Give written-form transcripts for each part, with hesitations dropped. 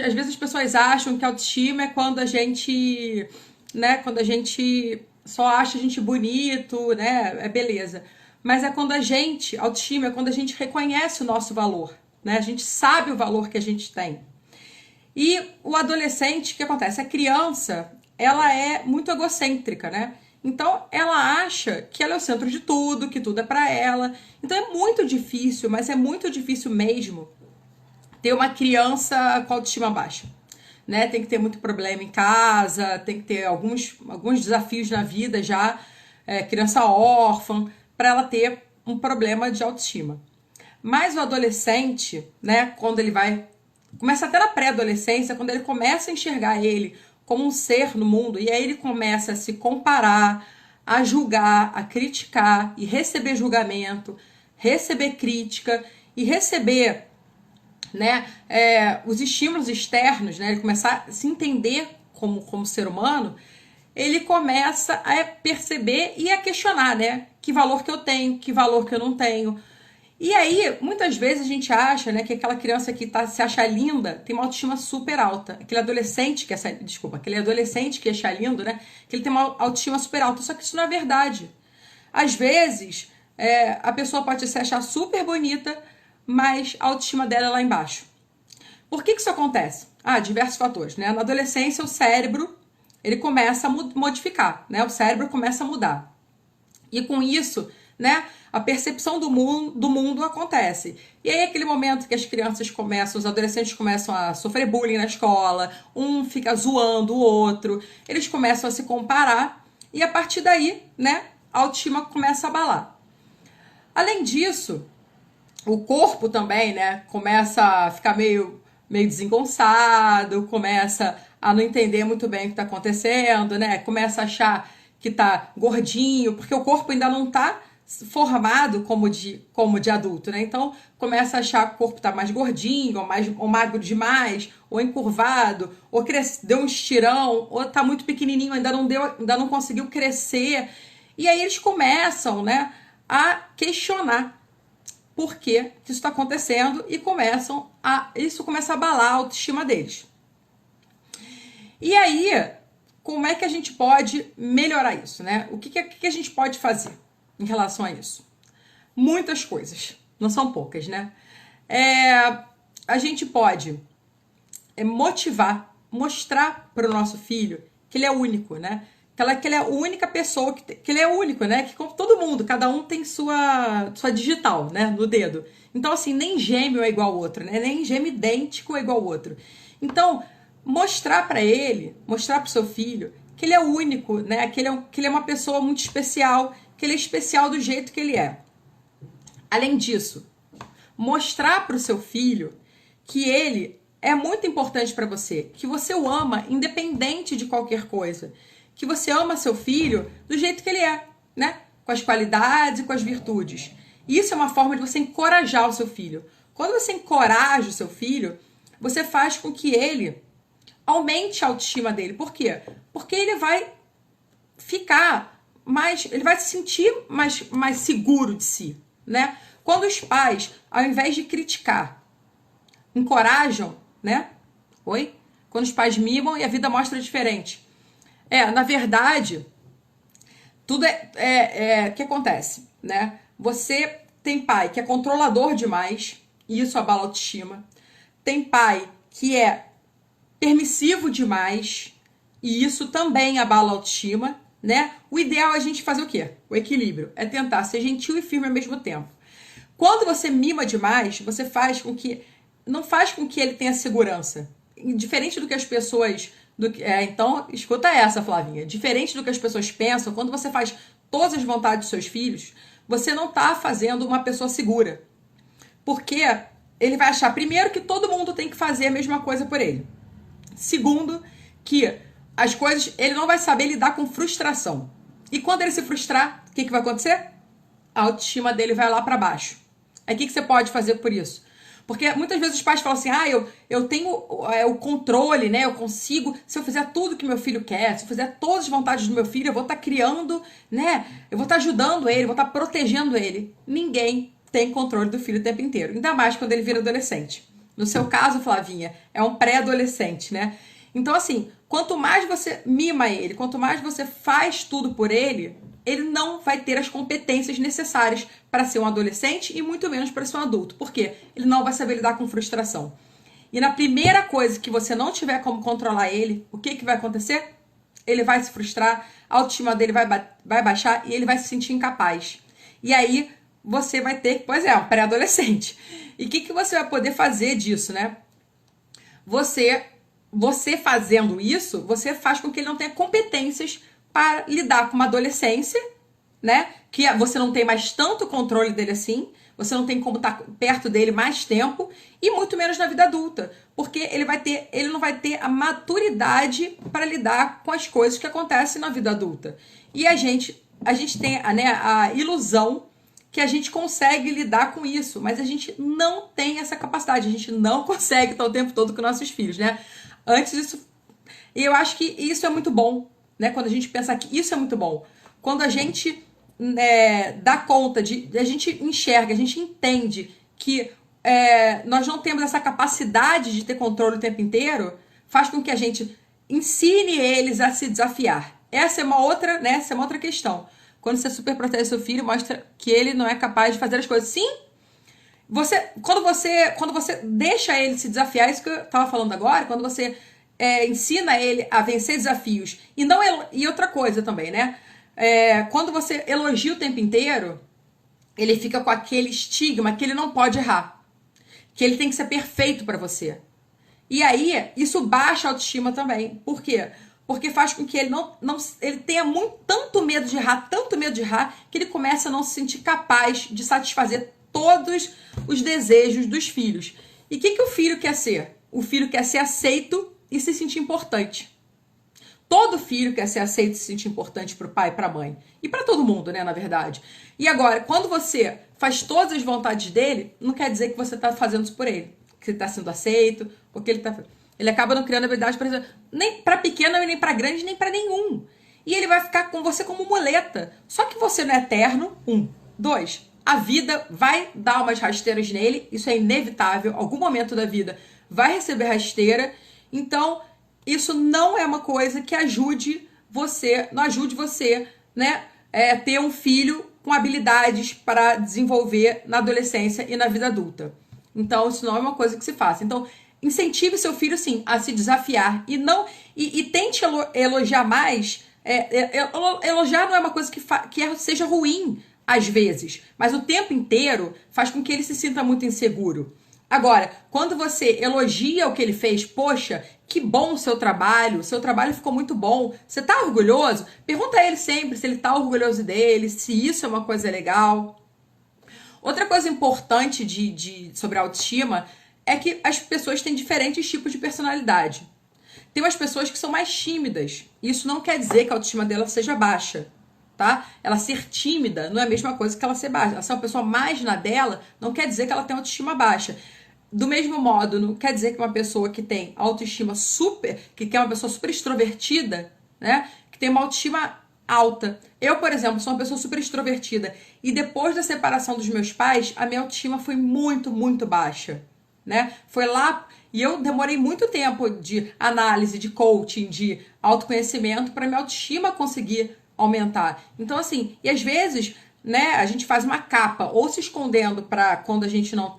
às vezes as pessoas acham que autoestima é quando a gente, né, quando a gente só acha a gente bonito, né, é beleza. Mas é quando autoestima é quando a gente reconhece o nosso valor, né? A gente sabe o valor que a gente tem. E o adolescente, o que acontece? A criança, ela é muito egocêntrica, né? Então, ela acha que ela é o centro de tudo, que tudo é pra ela. Então, é muito difícil, mas é muito difícil mesmo ter uma criança com autoestima baixa, né? Tem que ter muito problema em casa, tem que ter alguns desafios na vida já, criança órfã, para ela ter um problema de autoestima. Mas o adolescente, né, quando ele vai, começa até na pré-adolescência, quando ele começa a enxergar ele como um ser no mundo, e aí ele começa a se comparar, a julgar, a criticar e receber julgamento, receber crítica e receber, né, os estímulos externos, né, ele começar a se entender como ser humano, ele começa a perceber e a questionar, né, que valor que eu tenho, que valor que eu não tenho. E aí, muitas vezes a gente acha, né, que aquela criança que se acha linda tem uma autoestima super alta. Aquele adolescente aquele adolescente que acha lindo, né, que ele tem uma autoestima super alta. Só que isso não é verdade. Às vezes, a pessoa pode se achar super bonita, mas a autoestima dela é lá embaixo. Por que isso acontece? Diversos fatores, né? Na adolescência, o cérebro, ele começa a modificar, né? O cérebro começa a mudar. E com isso, né, a percepção do mundo acontece. E aí, aquele momento que as crianças começam, os adolescentes começam a sofrer bullying na escola, um fica zoando o outro, eles começam a se comparar, e a partir daí, né, a autoestima começa a abalar. Além disso, o corpo também, né, começa a ficar meio desengonçado, começa a não entender muito bem o que está acontecendo, né, começa a achar que tá gordinho, porque o corpo ainda não tá formado como de adulto, né? Então começa a achar que o corpo tá mais gordinho, ou magro demais, ou encurvado, ou deu um estirão, ou tá muito pequenininho, ainda não conseguiu crescer. E aí eles começam, né, a questionar por que isso está acontecendo e isso começa a abalar a autoestima deles. E aí, como é que a gente pode melhorar isso, né? O que a gente pode fazer em relação a isso? Muitas coisas, não são poucas, né? A gente pode mostrar para o nosso filho que ele é único, né? Que ele é a única pessoa, que ele é único, né? Que como todo mundo, cada um tem sua digital, né? No dedo. Então, assim, nem gêmeo é igual ao outro, né? Nem gêmeo idêntico é igual ao outro. Então, mostrar para o seu filho que ele é único, né? Que ele é uma pessoa muito especial, que ele é especial do jeito que ele é. Além disso, mostrar para o seu filho que ele é muito importante para você, que você o ama independente de qualquer coisa, que você ama seu filho do jeito que ele é, né? Com as qualidades e com as virtudes. Isso é uma forma de você encorajar o seu filho. Quando você encoraja o seu filho, você faz com que ele aumente a autoestima dele. Por quê? Porque ele vai ele vai se sentir mais seguro de si, né? Quando os pais, ao invés de criticar, encorajam, né? Oi? Quando os pais mimam e a vida mostra diferente. Na verdade, tudo o que acontece, né? Você tem pai que é controlador demais, e isso abala a autoestima. Tem pai que é permissivo demais, e isso também abala a autoestima, né? O ideal é a gente fazer o quê? O equilíbrio. É tentar ser gentil e firme ao mesmo tempo. Quando você mima demais, você não faz com que ele tenha segurança. Diferente do que as pessoas... então, escuta essa, Flavinha. Diferente do que as pessoas pensam, quando você faz todas as vontades dos seus filhos, você não está fazendo uma pessoa segura. Porque ele vai achar, primeiro, que todo mundo tem que fazer a mesma coisa por ele. Segundo, que as coisas, ele não vai saber lidar com frustração. E quando ele se frustrar, o que vai acontecer? A autoestima dele vai lá para baixo. Aí o que você pode fazer por isso? Porque muitas vezes os pais falam assim, eu tenho o controle, né? Eu consigo, se eu fizer tudo que meu filho quer, se eu fizer todas as vontades do meu filho, eu vou estar criando, né? Eu vou estar ajudando ele, vou estar protegendo ele. Ninguém tem controle do filho o tempo inteiro. Ainda mais quando ele vira adolescente. No seu caso, Flavinha, é um pré-adolescente, né? Então, assim, quanto mais você mima ele, quanto mais você faz tudo por ele não vai ter as competências necessárias para ser um adolescente e muito menos para ser um adulto. Por quê? Ele não vai saber lidar com frustração. E na primeira coisa que você não tiver como controlar ele, o que vai acontecer? Ele vai se frustrar, a autoestima dele vai baixar e ele vai se sentir incapaz. E aí você vai ter, pois é, um pré-adolescente. E o que você vai poder fazer disso, né? Você fazendo isso, você faz com que ele não tenha competências para lidar com uma adolescência, né? Que você não tem mais tanto controle dele assim, você não tem como estar perto dele mais tempo e muito menos na vida adulta, porque ele não vai ter a maturidade para lidar com as coisas que acontecem na vida adulta. E a gente tem, né, a ilusão que a gente consegue lidar com isso, mas a gente não tem essa capacidade, a gente não consegue estar o tempo todo com nossos filhos, né? Antes disso, e eu acho que isso é muito bom, né? Quando a gente pensa que isso é muito bom, quando a gente dá conta a gente enxerga, a gente entende que nós não temos essa capacidade de ter controle o tempo inteiro, faz com que a gente ensine eles a se desafiar. Essa é uma outra, né? Essa é uma outra questão. Quando você super protege seu filho, mostra que ele não é capaz de fazer as coisas. Sim, quando você deixa ele se desafiar, isso que eu estava falando agora, quando você ensina ele a vencer desafios. E outra coisa também, né? Quando você elogia o tempo inteiro, ele fica com aquele estigma que ele não pode errar, que ele tem que ser perfeito para você. E aí, isso baixa a autoestima também. Por quê? Porque faz com que ele tenha tanto medo de errar, que ele começa a não se sentir capaz de satisfazer todos os desejos dos filhos. E o que o filho quer ser? O filho quer ser aceito e se sentir importante. Todo filho quer ser aceito e se sentir importante para o pai e para a mãe. E para todo mundo, né, na verdade. E agora, quando você faz todas as vontades dele, não quer dizer que você está fazendo isso por ele. Que você está sendo aceito, porque ele acaba não criando habilidade nem para pequeno, nem para grande, nem para nenhum. E ele vai ficar com você como muleta. Só que você não é eterno, 1. 2, a vida vai dar umas rasteiras nele, isso é inevitável, algum momento da vida vai receber rasteira. Então, isso não é uma coisa que não ajude você, né, ter um filho com habilidades para desenvolver na adolescência e na vida adulta. Então, isso não é uma coisa que se faça. Então, incentive seu filho, sim, a se desafiar e tente elogiar mais. Elogiar não é uma coisa que seja ruim às vezes, mas o tempo inteiro faz com que ele se sinta muito inseguro. Agora, quando você elogia o que ele fez, poxa, que bom o seu trabalho ficou muito bom, você tá orgulhoso? Pergunta a ele sempre se ele tá orgulhoso dele, se isso é uma coisa legal. Outra coisa importante sobre a autoestima é que as pessoas têm diferentes tipos de personalidade. Tem umas pessoas que são mais tímidas. Isso não quer dizer que a autoestima dela seja baixa, tá? Ela ser tímida não é a mesma coisa que ela ser baixa. Ela ser uma pessoa mais na dela não quer dizer que ela tem autoestima baixa. Do mesmo modo, não quer dizer que uma pessoa que tem autoestima que é uma pessoa super extrovertida, né? Que tem uma autoestima alta. Eu, por exemplo, sou uma pessoa super extrovertida. E depois da separação dos meus pais, a minha autoestima foi muito, muito baixa, né? Foi lá, e eu demorei muito tempo de análise, de coaching, de autoconhecimento para minha autoestima conseguir aumentar. Então, assim, e às vezes, né, a gente faz uma capa, ou se escondendo para quando a gente não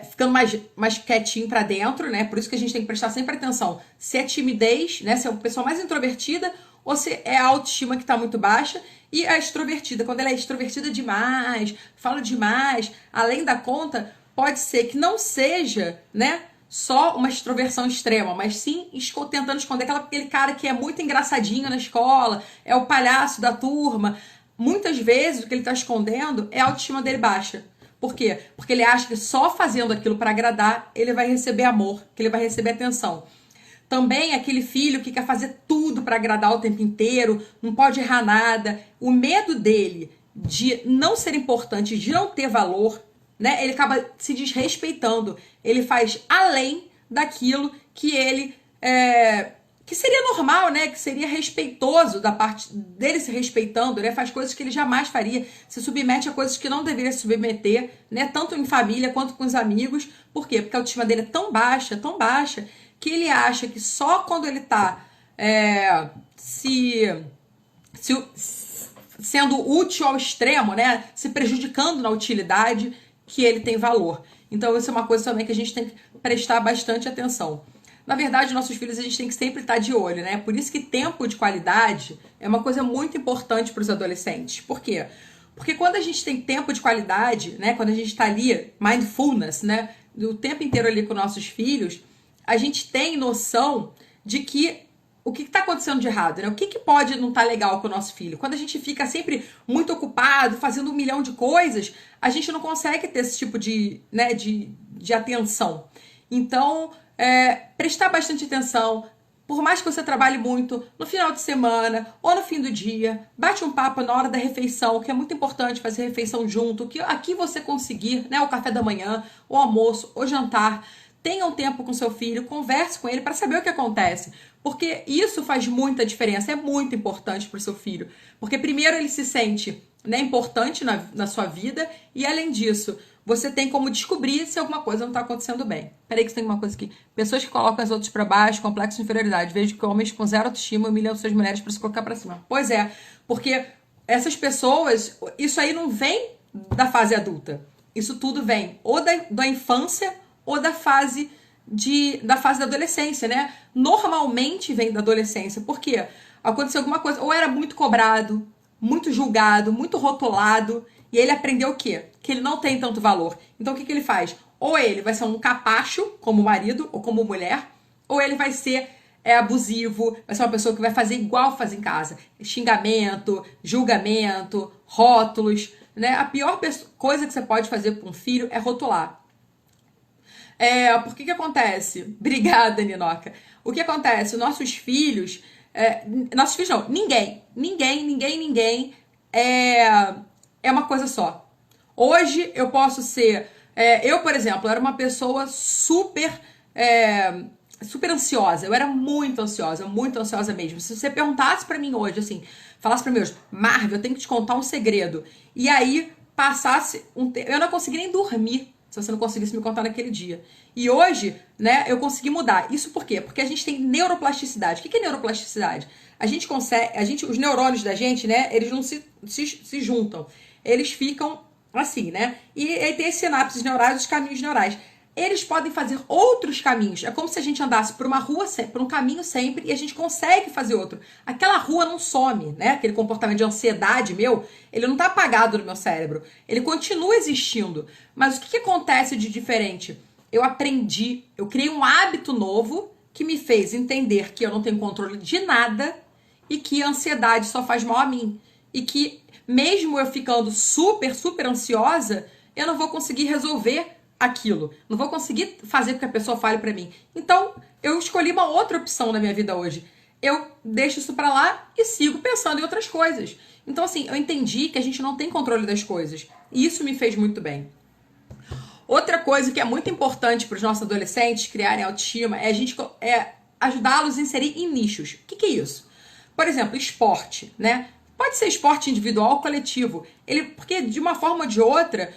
ficando mais quietinho pra dentro, né? Por isso que a gente tem que prestar sempre atenção. Se é timidez, né? Se é uma pessoa mais introvertida, ou se é a autoestima que tá muito baixa. E a extrovertida, quando ela é extrovertida demais, fala demais, além da conta, pode ser que não seja, né, só uma extroversão extrema, mas sim tentando esconder aquele cara que é muito engraçadinho na escola, é o palhaço da turma. Muitas vezes o que ele tá escondendo é a autoestima dele baixa. Por quê? Porque ele acha que só fazendo aquilo para agradar, ele vai receber amor, que ele vai receber atenção. Também aquele filho que quer fazer tudo para agradar o tempo inteiro, não pode errar nada. O medo dele de não ser importante, de não ter valor, né? Ele acaba se desrespeitando. Ele faz além daquilo que ele que seria normal, né? Que seria respeitoso da parte dele, se respeitando, né? Faz coisas que ele jamais faria, se submete a coisas que não deveria se submeter, né? Tanto em família quanto com os amigos. Por quê? Porque a autoestima dele é tão baixa, que ele acha que só quando ele tá se sendo útil ao extremo, né? Se prejudicando na utilidade, que ele tem valor. Então, isso é uma coisa também que a gente tem que prestar bastante atenção. Na verdade, nossos filhos a gente tem que sempre estar de olho, né? Por isso que tempo de qualidade é uma coisa muito importante para os adolescentes. Por quê? Porque quando a gente tem tempo de qualidade, né? Quando a gente está ali, mindfulness, né? O tempo inteiro ali com nossos filhos, a gente tem noção de que o que está acontecendo de errado, né? O que pode não estar legal com o nosso filho? Quando a gente fica sempre muito ocupado, fazendo 1 milhão de coisas, a gente não consegue ter esse tipo de, né, de atenção. Então, prestar bastante atenção, por mais que você trabalhe muito, no final de semana ou no fim do dia, bate um papo na hora da refeição, que é muito importante fazer refeição junto, que aqui você conseguir, né, o café da manhã, o almoço, o jantar, tenha um tempo com seu filho, converse com ele para saber o que acontece. Porque isso faz muita diferença, é muito importante para o seu filho. Porque primeiro ele se sente, né, importante na sua vida e além disso, você tem como descobrir se alguma coisa não está acontecendo bem. Peraí que tem uma coisa aqui. Pessoas que colocam as outras para baixo, complexo de inferioridade. Vejo que homens com zero autoestima humilham suas mulheres para se colocar para cima. Pois é, porque essas pessoas, isso aí não vem da fase adulta. Isso tudo vem ou da infância ou da fase da adolescência, né? Normalmente vem da adolescência. Por quê? Aconteceu alguma coisa, ou era muito cobrado, muito julgado, muito rotulado, e ele aprendeu o quê? Que ele não tem tanto valor. Então o que ele faz? Ou ele vai ser um capacho, como marido ou como mulher, ou ele vai ser abusivo, vai ser uma pessoa que vai fazer igual faz em casa. Xingamento, julgamento, rótulos, né? A pior coisa que você pode fazer com um filho é rotular. Por que acontece? Obrigada, Ninoca. O que acontece? Nossos filhos não, ninguém é uma coisa só. Hoje eu posso ser, eu, por exemplo, era uma pessoa super ansiosa. Eu era muito ansiosa mesmo. Se você perguntasse pra mim hoje, assim, falasse pra mim hoje, Marvel, eu tenho que te contar um segredo. E aí passasse um tempo, eu não consegui nem dormir se você não conseguisse me contar naquele dia. E hoje, né, eu consegui mudar. Isso por quê? Porque a gente tem neuroplasticidade. O que é neuroplasticidade? A gente consegue, os neurônios da gente, né, eles não se juntam. Eles ficam assim, né? E aí tem as sinapses neurais, os caminhos neurais. Eles podem fazer outros caminhos. É como se a gente andasse por uma rua, por um caminho sempre, e a gente consegue fazer outro. Aquela rua não some, né? Aquele comportamento de ansiedade meu, ele não tá apagado no meu cérebro. Ele continua existindo. Mas o que acontece de diferente? Eu aprendi, eu criei um hábito novo que me fez entender que eu não tenho controle de nada e que a ansiedade só faz mal a mim. E que mesmo eu ficando super ansiosa, eu não vou conseguir resolver aquilo. Não vou conseguir fazer com que a pessoa fale pra mim. Então, eu escolhi uma outra opção na minha vida hoje. Eu deixo isso pra lá e sigo pensando em outras coisas. Então, assim, eu entendi que a gente não tem controle das coisas. E isso me fez muito bem. Outra coisa que é muito importante para os nossos adolescentes criarem autoestima é ajudá-los a inserir em nichos. O que é isso? Por exemplo, esporte, né? Pode ser esporte individual ou coletivo. Porque, de uma forma ou de outra,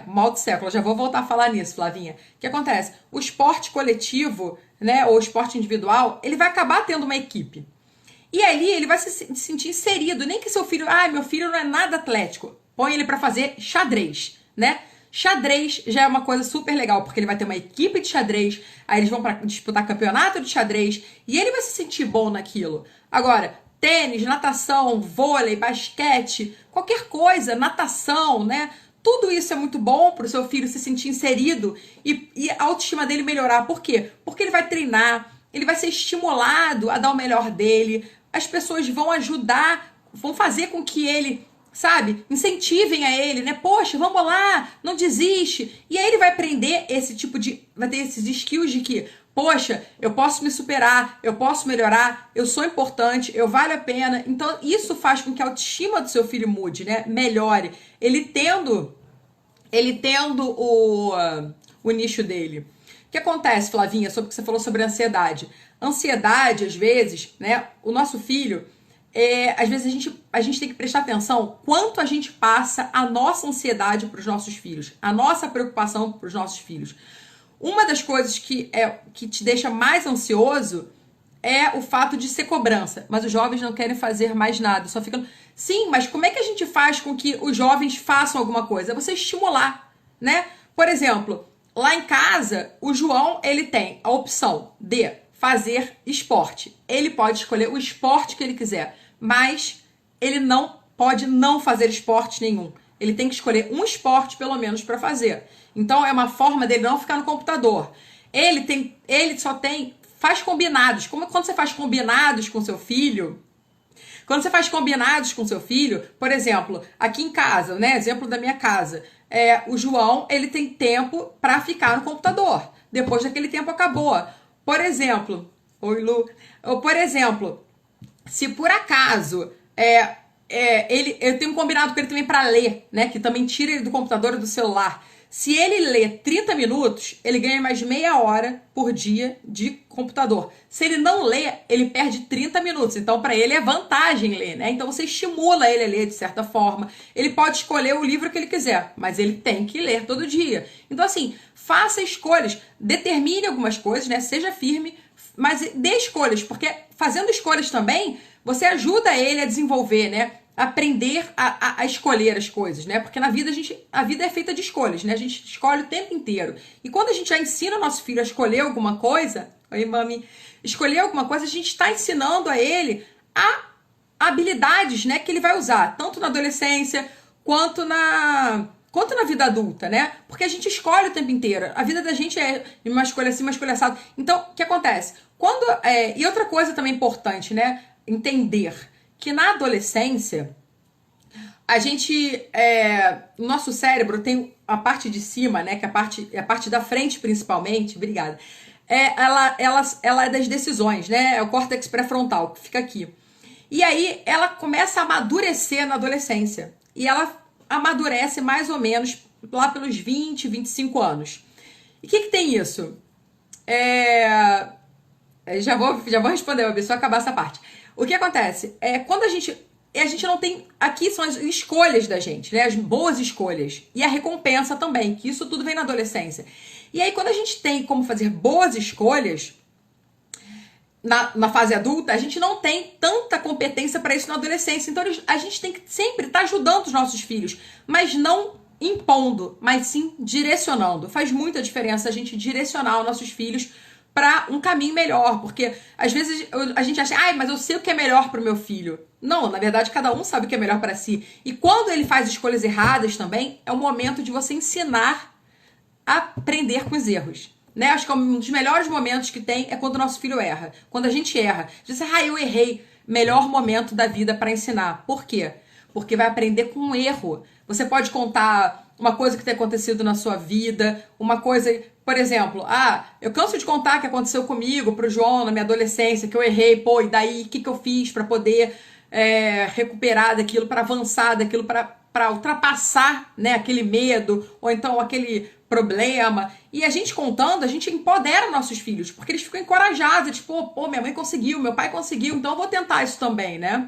mal de século, já vou voltar a falar nisso, Flavinha. O que acontece? O esporte coletivo, né, ou esporte individual, ele vai acabar tendo uma equipe. E ali ele vai se sentir inserido. Nem que seu filho, meu filho não é nada atlético. Põe ele para fazer xadrez, né? Xadrez já é uma coisa super legal, porque ele vai ter uma equipe de xadrez, aí eles vão para disputar campeonato de xadrez, e ele vai se sentir bom naquilo. Agora, tênis, natação, vôlei, basquete, qualquer coisa, natação, né? Tudo isso é muito bom para o seu filho se sentir inserido e a autoestima dele melhorar. Por quê? Porque ele vai treinar, ele vai ser estimulado a dar o melhor dele, as pessoas vão ajudar, vão fazer com que ele, sabe, incentivem a ele, né? Poxa, vamos lá, não desiste. E aí ele vai aprender vai ter esses skills de que, poxa, eu posso me superar, eu posso melhorar, eu sou importante, eu valho a pena. Então, isso faz com que a autoestima do seu filho mude, né? Melhore. Ele tendo o nicho dele. O que acontece, Flavinha, sobre o que você falou sobre ansiedade? Ansiedade, às vezes, né? O nosso filho, às vezes a gente tem que prestar atenção quanto a gente passa a nossa ansiedade para os nossos filhos, a nossa preocupação para os nossos filhos. Uma das coisas que te deixa mais ansioso é o fato de ser cobrança. Mas os jovens não querem fazer mais nada, só ficam... Sim, mas como é que a gente faz com que os jovens façam alguma coisa? É você estimular, né? Por exemplo, lá em casa, o João, ele tem a opção de fazer esporte. Ele pode escolher o esporte que ele quiser, mas ele não pode não fazer esporte nenhum. Ele tem que escolher um esporte, pelo menos, para fazer. Então, é uma forma dele não ficar no computador. Faz combinados. Como quando você faz combinados com seu filho... Quando você faz combinados com seu filho, por exemplo, aqui em casa, né? Exemplo da minha casa. O João, ele tem tempo para ficar no computador. Depois daquele tempo acabou. Por exemplo, oi Lu. Por exemplo, se por acaso eu tenho um combinado com ele também para ler, né? Que também tira ele do computador e do celular. Se ele lê 30 minutos, ele ganha mais meia hora por dia de computador. Se ele não lê, ele perde 30 minutos. Então, para ele é vantagem ler, né? Então, você estimula ele a ler de certa forma. Ele pode escolher o livro que ele quiser, mas ele tem que ler todo dia. Então, assim, faça escolhas. Determine algumas coisas, né? Seja firme, mas dê escolhas, porque fazendo escolhas também, você ajuda ele a desenvolver, né? Aprender a escolher as coisas, né? Porque na vida a vida é feita de escolhas, né? A gente escolhe o tempo inteiro. E quando a gente já ensina o nosso filho a escolher alguma coisa, oi mami, escolher alguma coisa, a gente está ensinando a ele habilidades, né, que ele vai usar, tanto na adolescência quanto na vida adulta, né? Porque a gente escolhe o tempo inteiro. A vida da gente é uma escolha assim, uma escolha assada. Então, o que acontece? E outra coisa também importante, né? Entender que na adolescência, o nosso cérebro tem a parte de cima, né, que é a parte da frente principalmente, obrigada, ela é das decisões, né, é o córtex pré-frontal, que fica aqui. E aí ela começa a amadurecer na adolescência, e ela amadurece mais ou menos lá pelos 20, 25 anos. E o que tem isso? Já vou responder, Babi, só acabar essa parte. O que acontece? Quando a gente não tem... Aqui são as escolhas da gente, né? As boas escolhas. E a recompensa também, que isso tudo vem na adolescência. E aí, quando a gente tem como fazer boas escolhas na fase adulta, a gente não tem tanta competência para isso na adolescência. Então, a gente tem que sempre estar ajudando os nossos filhos, mas não impondo, mas sim direcionando. Faz muita diferença a gente direcionar os nossos filhos para um caminho melhor, porque às vezes a gente acha, mas eu sei o que é melhor para o meu filho. Não, na verdade cada um sabe o que é melhor para si. E quando ele faz escolhas erradas também, é o momento de você ensinar a aprender com os erros, né? Acho que um dos melhores momentos que tem é quando o nosso filho erra. Quando a gente erra, diz, eu errei. Melhor momento da vida para ensinar. Por quê? Porque vai aprender com um erro. Você pode contar uma coisa que tem acontecido na sua vida, uma coisa... Por exemplo, eu canso de contar o que aconteceu comigo, pro João, na minha adolescência, que eu errei, e daí, o que eu fiz para poder recuperar daquilo, para avançar daquilo, para ultrapassar, né, aquele medo, ou então aquele problema. E a gente contando, a gente empodera nossos filhos, porque eles ficam encorajados, tipo, minha mãe conseguiu, meu pai conseguiu, então eu vou tentar isso também, né?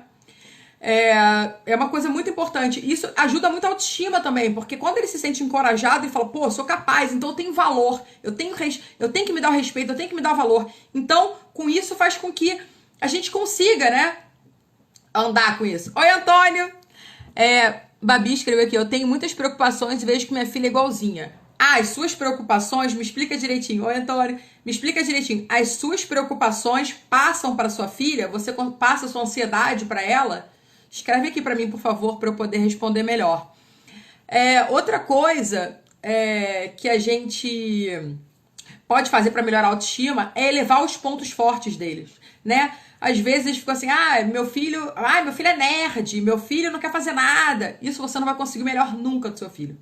É uma coisa muito importante. Isso ajuda muito a autoestima também, porque quando ele se sente encorajado e fala, eu sou capaz, então eu tenho valor, eu tenho que me dar o respeito, eu tenho que me dar o valor. Então, com isso faz com que a gente consiga, né, andar com isso. Oi, Antônio! Babi escreveu aqui, eu tenho muitas preocupações e vejo que minha filha é igualzinha. As suas preocupações, me explica direitinho. Oi, Antônio, me explica direitinho. As suas preocupações passam para sua filha? Você passa a sua ansiedade para ela? Escreve aqui para mim, por favor, para eu poder responder melhor. Outra coisa que a gente pode fazer para melhorar a autoestima é elevar os pontos fortes deles, né? Às vezes eles ficam assim, meu filho é nerd, meu filho não quer fazer nada. Isso você não vai conseguir o melhor nunca do seu filho.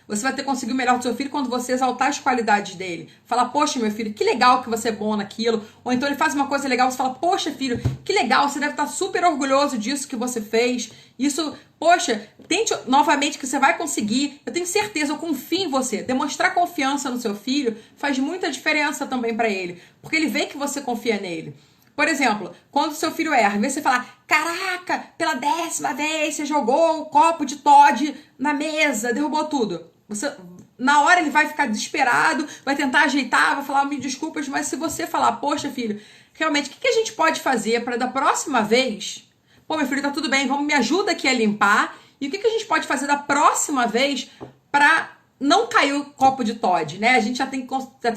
Você vai ter conseguido o melhor do seu filho quando você exaltar as qualidades dele. Falar, poxa, meu filho, que legal que você é bom naquilo. Ou então ele faz uma coisa legal, você fala, poxa, filho, que legal, você deve estar super orgulhoso disso que você fez. Isso, poxa, tente novamente que você vai conseguir. Eu tenho certeza, eu confio em você. Demonstrar confiança no seu filho faz muita diferença também para ele. Porque ele vê que você confia nele. Por exemplo, quando o seu filho erra, em vez de você falar, caraca, pela 10ª vez você jogou o copo de Toddy na mesa, derrubou tudo. Você, na hora ele vai ficar desesperado, vai tentar ajeitar, vai falar, me desculpas, mas se você falar, poxa, filho, realmente, o que a gente pode fazer para da próxima vez, pô, meu filho, tá tudo bem, vamos, me ajuda aqui a limpar, e o que a gente pode fazer da próxima vez para não cair o copo de Toddy, né? A gente já tem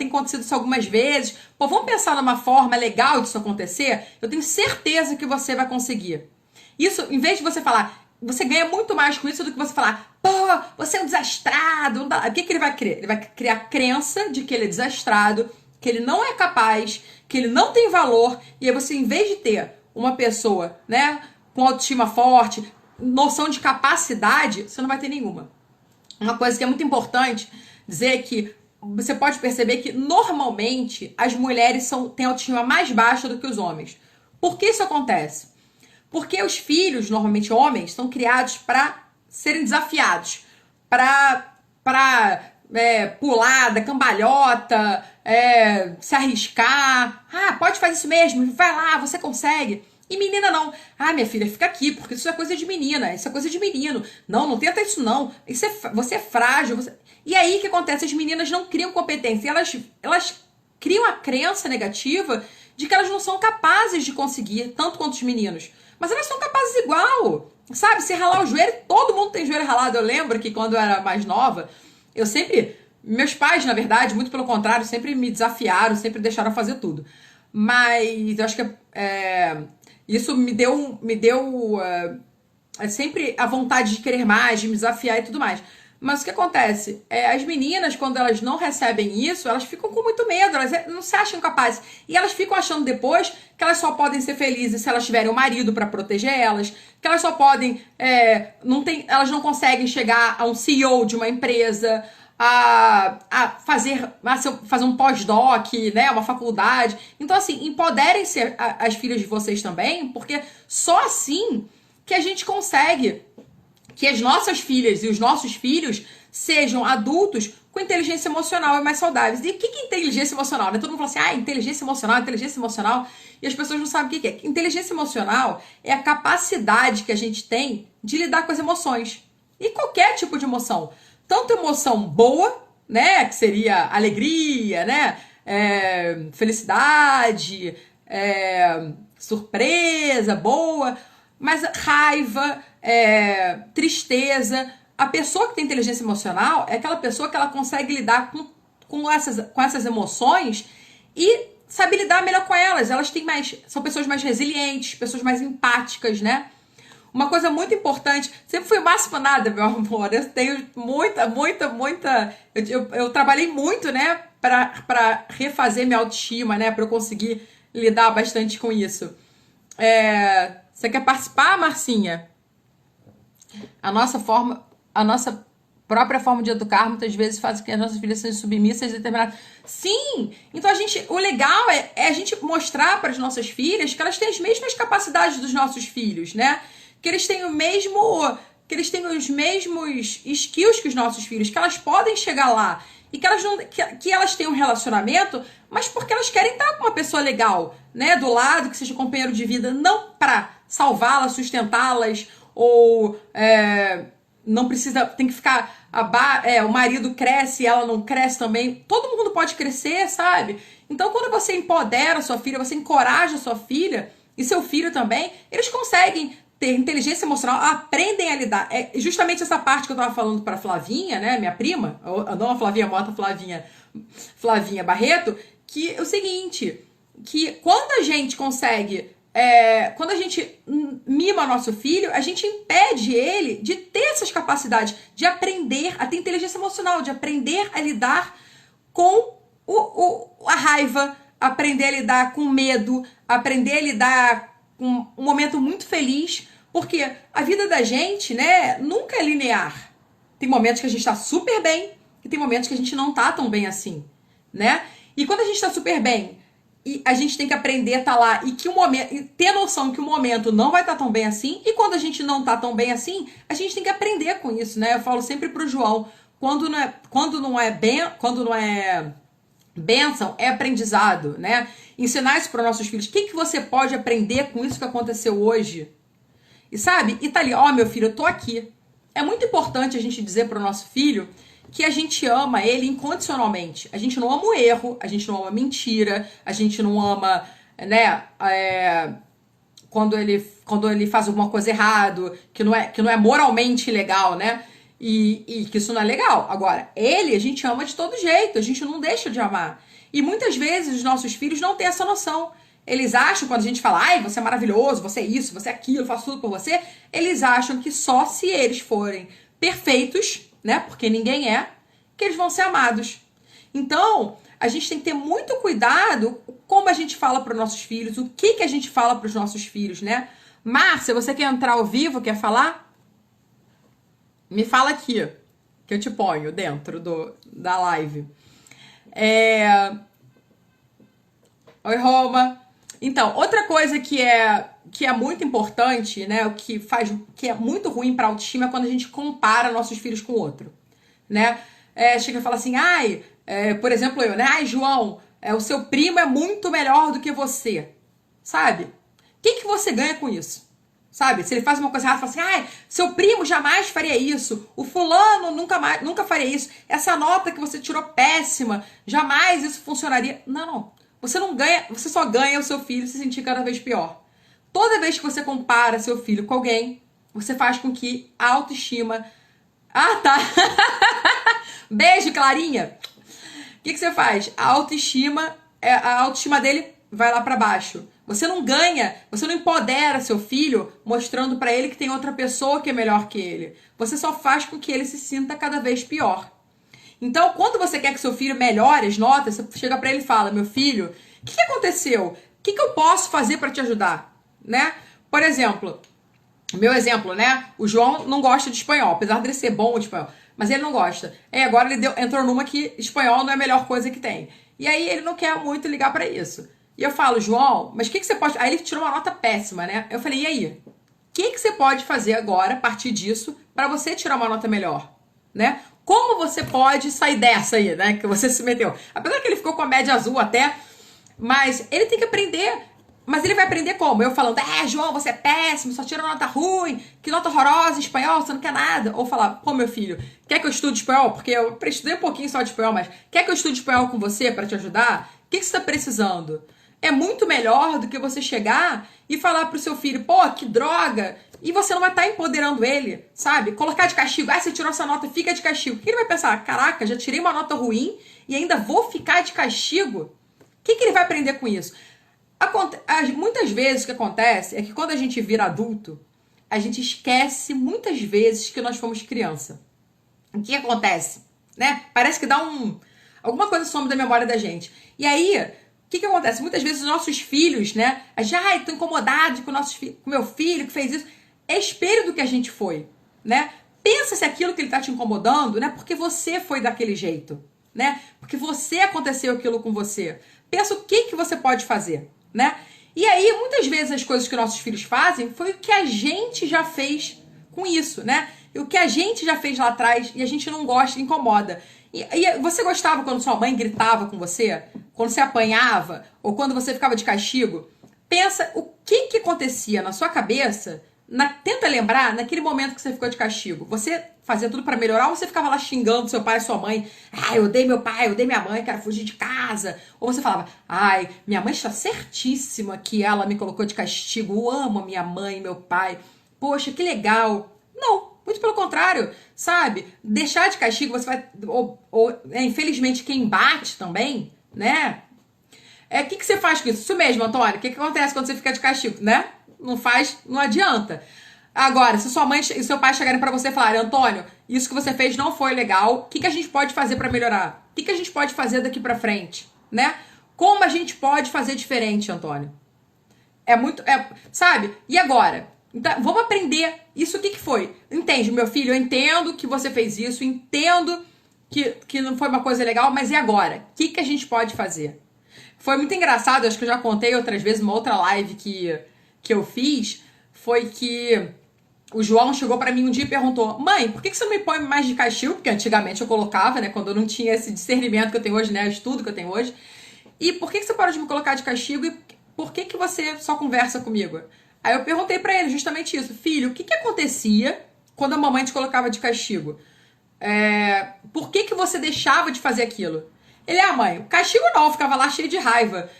acontecido isso algumas vezes. Pô, vamos pensar numa forma legal disso acontecer? Eu tenho certeza que você vai conseguir. Isso, em vez de você falar, você ganha muito mais com isso do que você falar, pô, você é um desastrado. O que ele vai criar? Ele vai criar a crença de que ele é desastrado, que ele não é capaz, que ele não tem valor. E aí você, em vez de ter uma pessoa, né, com autoestima forte, noção de capacidade, você não vai ter nenhuma. Uma coisa que é muito importante dizer é que você pode perceber que normalmente as mulheres têm autoestima mais baixa do que os homens. Por que isso acontece? Porque os filhos, normalmente homens, são criados para serem desafiados, para pular da cambalhota, se arriscar. Ah, pode fazer isso mesmo, vai lá, você consegue. E menina não. Ah, minha filha, fica aqui, porque isso é coisa de menina, isso é coisa de menino. Não, não tenta isso não. Você é frágil. E aí o que acontece? As meninas não criam competência. Elas criam a crença negativa de que elas não são capazes de conseguir, tanto quanto os meninos. Mas elas são capazes igual. Sabe, se ralar o joelho, todo mundo tem joelho ralado. Eu lembro que quando eu era mais nova, eu sempre... Meus pais, na verdade, muito pelo contrário, sempre me desafiaram, sempre deixaram fazer tudo. Mas eu acho que isso me deu sempre a vontade de querer mais, de me desafiar e tudo mais. Mas o que acontece? As meninas, quando elas não recebem isso, elas ficam com muito medo, elas não se acham capazes. E elas ficam achando depois que elas só podem ser felizes se elas tiverem um marido para proteger elas, que elas só podem... elas não conseguem chegar a um CEO de uma empresa, a fazer um pós-doc, né, uma faculdade. Então, assim, empoderem-se as filhas de vocês também, porque só assim que a gente consegue que as nossas filhas e os nossos filhos sejam adultos com inteligência emocional mais saudáveis. E o que é inteligência emocional? Né? Todo mundo fala assim, inteligência emocional, e as pessoas não sabem o que é. Inteligência emocional é a capacidade que a gente tem de lidar com as emoções. E qualquer tipo de emoção. Tanto emoção boa, né, que seria alegria, né, felicidade, surpresa, boa, mas raiva, tristeza. A pessoa que tem inteligência emocional é aquela pessoa que ela consegue lidar com essas emoções e sabe lidar melhor com elas. São pessoas mais resilientes, pessoas mais empáticas, né? Uma coisa muito importante, sempre fui maçonada, meu amor, eu tenho muita... Eu trabalhei muito, né, para refazer minha autoestima, né, para eu conseguir lidar bastante com isso. Você quer participar, Marcinha? A nossa própria forma de educar muitas vezes faz com que as nossas filhas sejam submissas e determinadas. Sim! Então o legal é a gente mostrar para as nossas filhas que elas têm as mesmas capacidades dos nossos filhos, né? Que eles têm os mesmos skills que os nossos filhos, que elas podem chegar lá e que elas têm um relacionamento, mas porque elas querem estar com uma pessoa legal, né, do lado, que seja companheiro de vida, não para salvá-las, sustentá-las, ou não precisa, tem que ficar o marido cresce e ela não cresce também. Todo mundo pode crescer, sabe? Então quando você empodera a sua filha, você encoraja a sua filha e seu filho também, eles conseguem ter inteligência emocional, aprendem a lidar. É justamente essa parte que eu tava falando pra Flavinha, né, minha prima, não a Flavinha Mota, Flavinha Barreto, que é o seguinte, que quando a gente consegue, quando a gente mima nosso filho, a gente impede ele de ter essas capacidades, de aprender a ter inteligência emocional, de aprender a lidar com a raiva, aprender a lidar com o medo, aprender a lidar com um momento muito feliz, porque a vida da gente, né, nunca é linear. Tem momentos que a gente tá super bem e tem momentos que a gente não tá tão bem assim, né? E quando a gente tá super bem e a gente tem que aprender a estar lá e que o momento, e ter noção que o momento não vai estar tão bem assim, e quando a gente não tá tão bem assim, a gente tem que aprender com isso, né? Eu falo sempre pro João, quando não é bênção, é aprendizado, né? Ensinar isso para nossos filhos. O que você pode aprender com isso que aconteceu hoje? E sabe? E tá ali, ó, meu filho, eu tô aqui. É muito importante a gente dizer pro nosso filho que a gente ama ele incondicionalmente. A gente não ama o erro, a gente não ama a mentira, a gente não ama, né, quando ele faz alguma coisa errado, que não é moralmente legal, né? E que isso não é legal. Agora, a gente ama de todo jeito, a gente não deixa de amar. E muitas vezes os nossos filhos não têm essa noção. Eles acham, quando a gente fala, ai, você é maravilhoso, você é isso, você é aquilo, eu faço tudo por você, eles acham que só se eles forem perfeitos, né? Porque ninguém é, que eles vão ser amados. Então, a gente tem que ter muito cuidado como a gente fala para os nossos filhos, o que a gente fala para os nossos filhos, né? Márcia, você quer entrar ao vivo, quer falar? Me fala aqui, que eu te ponho dentro da live. Oi, Roma. Então, outra coisa que é muito importante, né, que é muito ruim para a autoestima é quando a gente compara nossos filhos com o outro, né? Chega e fala assim, por exemplo, eu, né? Ai, João, o seu primo é muito melhor do que você, sabe? O que você ganha com isso? Sabe? Se ele faz uma coisa errada, fala assim, ai, seu primo jamais faria isso, o fulano nunca faria isso, essa nota que você tirou péssima, jamais isso funcionaria. Não. Você não ganha, você só ganha o seu filho se sentir cada vez pior. Toda vez que você compara seu filho com alguém, você faz com que a autoestima... Ah, tá! Beijo, Clarinha! O que você faz? A autoestima dele vai lá pra baixo. Você não ganha, você não empodera seu filho mostrando pra ele que tem outra pessoa que é melhor que ele. Você só faz com que ele se sinta cada vez pior. Então, quando você quer que seu filho melhore as notas, você chega pra ele e fala, meu filho, o que aconteceu? O que eu posso fazer pra te ajudar? Né? Por exemplo, meu exemplo, né? O João não gosta de espanhol, apesar de ele ser bom de espanhol. Mas ele não gosta. Agora ele entrou numa que espanhol não é a melhor coisa que tem. E aí ele não quer muito ligar pra isso. E eu falo, João, mas o que você pode... Aí ele tirou uma nota péssima, né? Eu falei, e aí? O que você pode fazer agora, a partir disso, pra você tirar uma nota melhor? Né? Como você pode sair dessa aí, né? Que você se meteu. Apesar que ele ficou com a média azul até, mas ele tem que aprender. Mas ele vai aprender como? Eu falando, João, você é péssimo, só tira nota ruim, que nota horrorosa em espanhol, você não quer nada. Ou falar, pô, meu filho, quer que eu estude espanhol? Porque eu estudei um pouquinho só de espanhol, mas quer que eu estude espanhol com você pra te ajudar? O que você tá precisando? É muito melhor do que você chegar e falar pro seu filho, pô, que droga, e você não vai estar empoderando ele, sabe? Colocar de castigo, você tirou essa nota, fica de castigo. O que ele vai pensar? Caraca, já tirei uma nota ruim e ainda vou ficar de castigo? O que ele vai aprender com isso? Muitas vezes o que acontece é que quando a gente vira adulto, a gente esquece muitas vezes que nós fomos criança. O que acontece? Né? Parece que alguma coisa some da memória da gente. E aí, o que acontece? Muitas vezes os nossos filhos, né? Tô incomodado com com meu filho que fez isso. É espelho do que a gente foi, né? Pensa se aquilo que ele tá te incomodando, né? Porque você foi daquele jeito, né? Porque aconteceu aquilo com você. Pensa o que você pode fazer, né? E aí, muitas vezes as coisas que nossos filhos fazem foi o que a gente já fez com isso, né? E o que a gente já fez lá atrás e a gente não gosta, incomoda. E você gostava quando sua mãe gritava com você? Quando você apanhava? Ou quando você ficava de castigo? Pensa o que acontecia na sua cabeça, tenta lembrar naquele momento que você ficou de castigo. Você fazia tudo pra melhorar ou você ficava lá xingando seu pai e sua mãe? Eu odeio meu pai, eu odeio minha mãe, quero fugir de casa. Ou você falava, minha mãe está certíssima que ela me colocou de castigo, eu amo a minha mãe e meu pai. Poxa, que legal. Não, muito pelo contrário, sabe? Deixar de castigo, você vai... infelizmente, quem bate também, né? O que você faz com isso? Isso mesmo, Antônio. O que acontece quando você fica de castigo, né? Não faz, não adianta. Agora, se sua mãe e seu pai chegarem pra você e falarem, Antônio, isso que você fez não foi legal, o que a gente pode fazer pra melhorar? O que a gente pode fazer daqui pra frente, né? Como a gente pode fazer diferente, Antônio? Sabe? E agora? Então, vamos aprender. Isso o que foi? Entende, meu filho? Eu entendo que você fez isso, entendo que não foi uma coisa legal, mas e agora? O que a gente pode fazer? Foi muito engraçado, acho que eu já contei outras vezes, uma outra live que eu fiz, foi que o João chegou pra mim um dia e perguntou: mãe, por que você não me põe mais de castigo? Porque antigamente eu colocava, né? Quando eu não tinha esse discernimento que eu tenho hoje, né? O estudo que eu tenho hoje. E por que você parou de me colocar de castigo? E por que você só conversa comigo? Aí eu perguntei pra ele justamente isso. Filho, o que acontecia quando a mamãe te colocava de castigo? Por que você deixava de fazer aquilo? Ele, mãe, o castigo não, eu ficava lá cheio de raiva.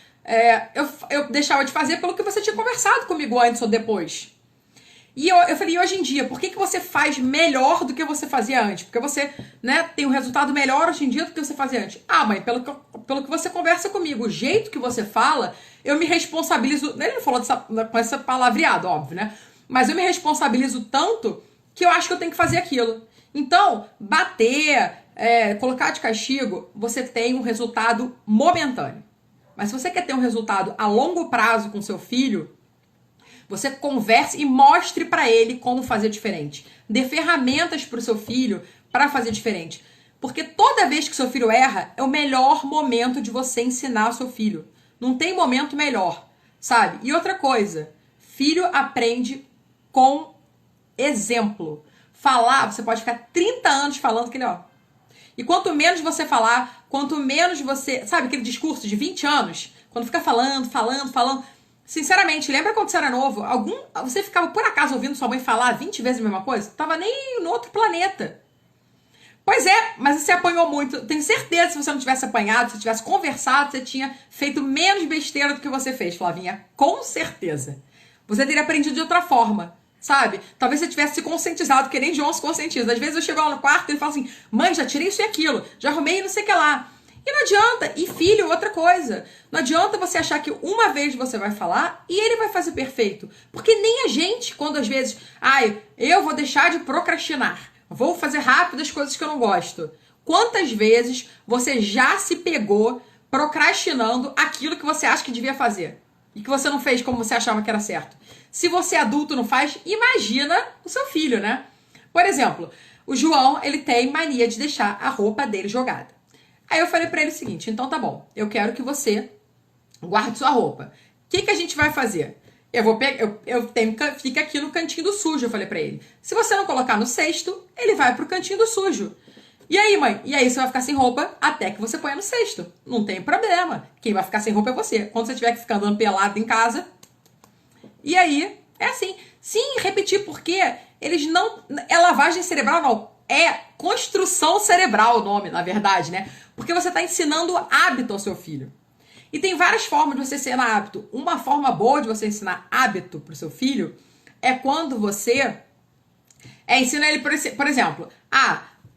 Eu deixava de fazer pelo que você tinha conversado comigo antes ou depois. E eu falei, e hoje em dia, por que você faz melhor do que você fazia antes? Porque você, né, tem um resultado melhor hoje em dia do que você fazia antes. Mãe, pelo que você conversa comigo, o jeito que você fala, eu me responsabilizo. Ele não falou com essa palavreada, óbvio, né? Mas eu me responsabilizo tanto que eu acho que eu tenho que fazer aquilo. Então, bater, colocar de castigo, você tem um resultado momentâneo. Mas se você quer ter um resultado a longo prazo com seu filho, você converse e mostre para ele como fazer diferente. Dê ferramentas para o seu filho para fazer diferente. Porque toda vez que seu filho erra, é o melhor momento de você ensinar o seu filho. Não tem momento melhor, sabe? E outra coisa, filho aprende com exemplo. Falar, você pode ficar 30 anos falando que ele, E quanto menos você falar, quanto menos você... Sabe aquele discurso de 20 anos? Quando fica falando... Sinceramente, lembra quando você era novo? Você ficava por acaso ouvindo sua mãe falar 20 vezes a mesma coisa? Tava nem no outro planeta. Pois é, mas você apanhou muito. Tenho certeza que se você não tivesse apanhado, se tivesse conversado, você tinha feito menos besteira do que você fez, Flavinha. Com certeza. Você teria aprendido de outra forma, sabe? Talvez você tivesse se conscientizado, que nem João se conscientiza. Às vezes eu chego lá no quarto e ele fala assim: mãe, já tirei isso e aquilo, já arrumei não sei o que lá. E não adianta. E filho, outra coisa. Não adianta você achar que uma vez você vai falar e ele vai fazer perfeito. Porque nem a gente, quando às vezes... eu vou deixar de procrastinar. Vou fazer rápido as coisas que eu não gosto. Quantas vezes você já se pegou procrastinando aquilo que você acha que devia fazer? E que você não fez como você achava que era certo? Se você adulto não faz, imagina o seu filho, né? Por exemplo, o João, ele tem mania de deixar a roupa dele jogada. Aí eu falei pra ele o seguinte: então tá bom, eu quero que você guarde sua roupa. O que a gente vai fazer? Eu vou pegar, fica aqui no cantinho do sujo, eu falei pra ele. Se você não colocar no cesto, ele vai pro cantinho do sujo. E aí, mãe? E aí você vai ficar sem roupa até que você ponha no cesto. Não tem problema. Quem vai ficar sem roupa é você. Quando você tiver que ficar andando pelado em casa. E aí, é assim. Sim, repetir, porque eles não... É lavagem cerebral, não. É construção cerebral o nome, na verdade, né? Porque você está ensinando hábito ao seu filho. E tem várias formas de você ensinar hábito. Uma forma boa de você ensinar hábito para o seu filho é quando você ensina ele, por exemplo,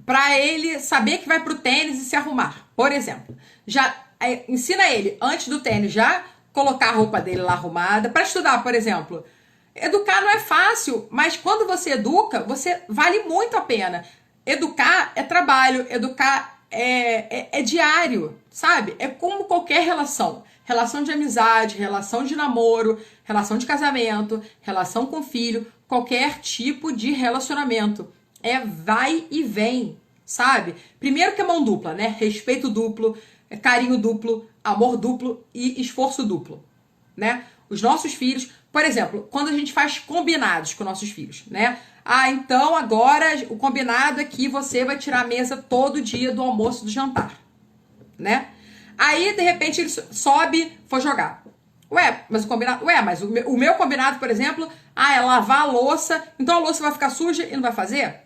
para ele saber que vai pro tênis e se arrumar. Por exemplo, ensina ele, antes do tênis, já colocar a roupa dele lá arrumada. Para estudar, por exemplo. Educar não é fácil, mas quando você educa, você vale muito a pena. Educar é trabalho, educar é diário, sabe? É como qualquer relação. Relação de amizade, relação de namoro, relação de casamento, relação com filho, qualquer tipo de relacionamento. Vai e vem, sabe? Primeiro que é mão dupla, né? Respeito duplo, carinho duplo, amor duplo e esforço duplo, né? Os nossos filhos, por exemplo, quando a gente faz combinados com nossos filhos, né? Então agora o combinado é que você vai tirar a mesa todo dia do almoço e do jantar, né? Aí, de repente, ele sobe, for jogar. Mas o meu combinado, por exemplo, é lavar a louça, então a louça vai ficar suja e não vai fazer?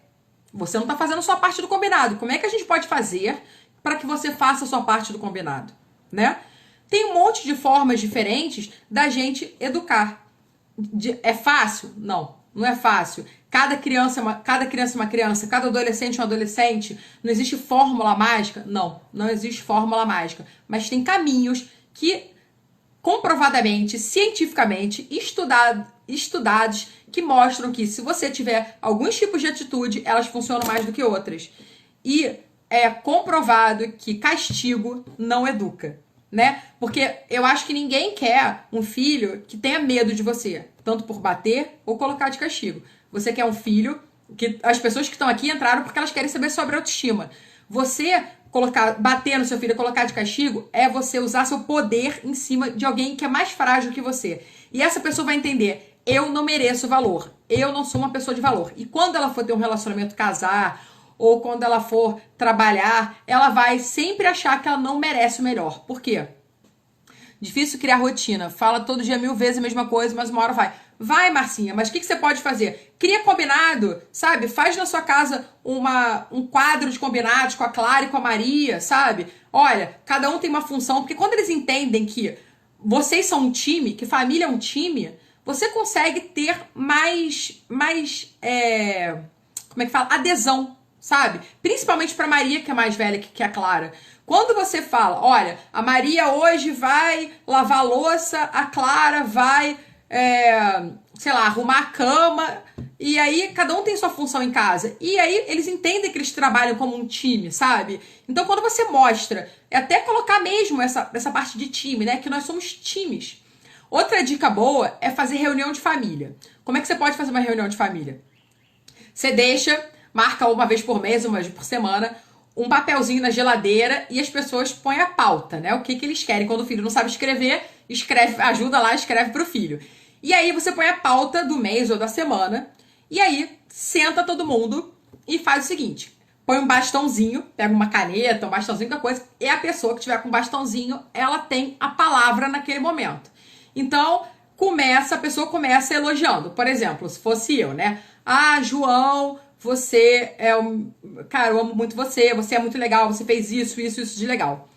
Você não tá fazendo a sua parte do combinado. Como é que a gente pode fazer para que você faça a sua parte do combinado, né? Tem um monte de formas diferentes da gente educar. É fácil? Não é fácil. Cada criança é uma criança, cada adolescente é um adolescente. Não existe fórmula mágica? Não existe fórmula mágica. Mas tem caminhos que, comprovadamente, cientificamente, estudados, que mostram que se você tiver alguns tipos de atitude, elas funcionam mais do que outras. E é comprovado que castigo não educa. né? Porque eu acho que ninguém quer um filho que tenha medo de você, tanto por bater ou colocar de castigo. Você quer um filho que as pessoas que estão aqui entraram porque elas querem saber sobre autoestima. Você bater no seu filho, colocar de castigo, é você usar seu poder em cima de alguém que é mais frágil que você. E essa pessoa vai entender: eu não mereço valor, eu não sou uma pessoa de valor. E quando ela for ter um relacionamento, casar, ou quando ela for trabalhar, ela vai sempre achar que ela não merece o melhor. Por quê? Difícil criar rotina. Fala todo dia 1000 vezes a mesma coisa, mas uma hora vai. Vai, Marcinha, mas o que você pode fazer? Cria combinado, sabe? Faz na sua casa um quadro de combinados com a Clara e com a Maria, sabe? Olha, cada um tem uma função, porque quando eles entendem que vocês são um time, que família é um time, você consegue ter como é que fala? Adesão, sabe? Principalmente pra Maria, que é mais velha que a Clara. Quando você fala, olha, a Maria hoje vai lavar a louça, a Clara vai, sei lá, arrumar a cama, e aí cada um tem sua função em casa. E aí eles entendem que eles trabalham como um time, sabe? Então quando você mostra, é até colocar mesmo essa parte de time, né? Que nós somos times. Outra dica boa é fazer reunião de família. Como é que você pode fazer uma reunião de família? Você marca uma vez por mês, uma vez por semana, um papelzinho na geladeira e as pessoas põem a pauta, né? O que eles querem. Quando o filho não sabe escrever, ajuda lá, escreve pro filho. E aí você põe a pauta do mês ou da semana e aí senta todo mundo e faz o seguinte: põe um bastãozinho, pega uma caneta, um bastãozinho, qualquer coisa, e a pessoa que tiver com bastãozinho, ela tem a palavra naquele momento. Então, a pessoa começa elogiando. Por exemplo, se fosse eu, né? Ah, João, você cara, eu amo muito você é muito legal, você fez isso de legal.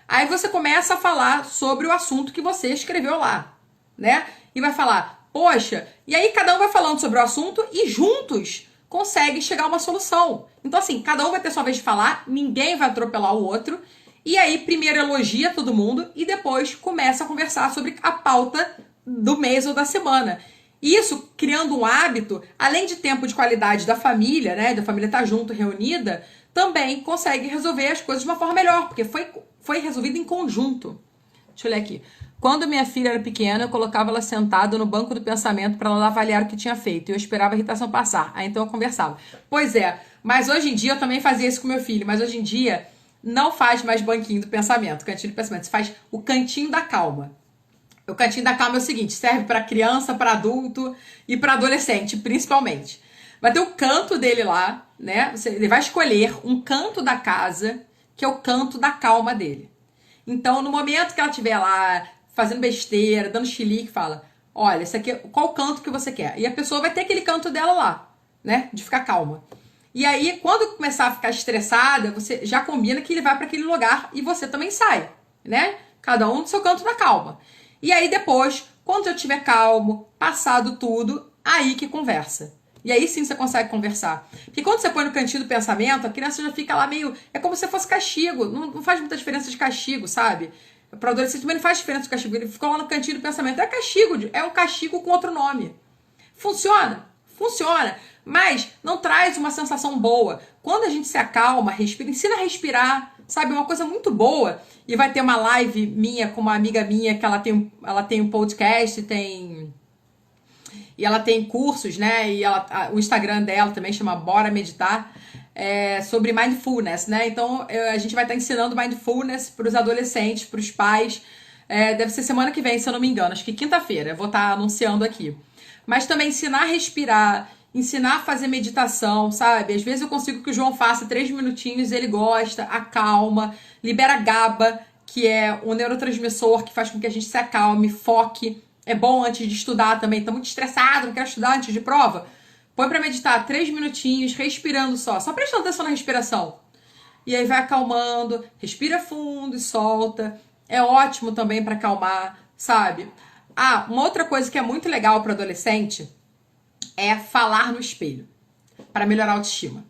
Aí você começa a falar sobre o assunto que você escreveu lá, né? E vai falar, poxa, e aí cada um vai falando sobre o assunto e juntos conseguem chegar a uma solução. Então assim, cada um vai ter sua vez de falar, ninguém vai atropelar o outro. E aí primeiro elogia todo mundo e depois começa a conversar sobre a pauta do mês ou da semana. Isso, criando um hábito, além de tempo de qualidade da família, né? Da família estar junto, reunida, também consegue resolver as coisas de uma forma melhor, porque foi resolvido em conjunto. Deixa eu ler aqui. Quando minha filha era pequena, eu colocava ela sentada no banco do pensamento para ela avaliar o que tinha feito. Eu esperava a irritação passar. Aí então eu conversava. Pois é, mas hoje em dia eu também fazia isso com meu filho, mas hoje em dia não faz mais banquinho do pensamento, cantinho do pensamento. Você faz o cantinho da calma. O cantinho da calma é o seguinte: serve para criança, para adulto e para adolescente, principalmente. Vai ter o canto dele lá, né? Ele vai escolher um canto da casa que é o canto da calma dele. Então, no momento que ela estiver lá fazendo besteira, dando chilique, fala: olha, esse aqui, qual canto que você quer? E a pessoa vai ter aquele canto dela lá, né? De ficar calma. E aí, quando começar a ficar estressada, você já combina que ele vai para aquele lugar e você também sai, né? Cada um do seu canto da calma. E aí depois, quando eu estiver calmo, passado tudo, aí que conversa. E aí sim você consegue conversar. Porque quando você põe no cantinho do pensamento, a criança já fica lá meio... É como se fosse castigo. Não faz muita diferença de castigo, sabe? Para o adolescente também não faz diferença de castigo. Ele ficou lá no cantinho do pensamento. É castigo, é um castigo com outro nome. Funciona? Funciona. Mas não traz uma sensação boa. Quando a gente se acalma, respira, ensina a respirar, sabe? Uma coisa muito boa. E vai ter uma live minha com uma amiga minha que ela tem um podcast, e ela tem cursos, né? E o Instagram dela também chama Bora Meditar, sobre mindfulness, né? Então a gente vai estar ensinando mindfulness para os adolescentes, para os pais. Deve ser semana que vem, se eu não me engano. Acho que quinta-feira. Eu vou estar anunciando aqui. Mas também ensinar a respirar, ensinar a fazer meditação, sabe? Às vezes eu consigo que o João faça 3 minutinhos, ele gosta, acalma, libera GABA, que é um neurotransmissor que faz com que a gente se acalme, foque. É bom antes de estudar também. Tá muito estressado, não quero estudar antes de prova? Põe pra meditar 3 minutinhos, respirando só prestando atenção na respiração. E aí vai acalmando, respira fundo e solta. É ótimo também pra acalmar, sabe? Ah, uma outra coisa que é muito legal para adolescente é falar no espelho, para melhorar a autoestima.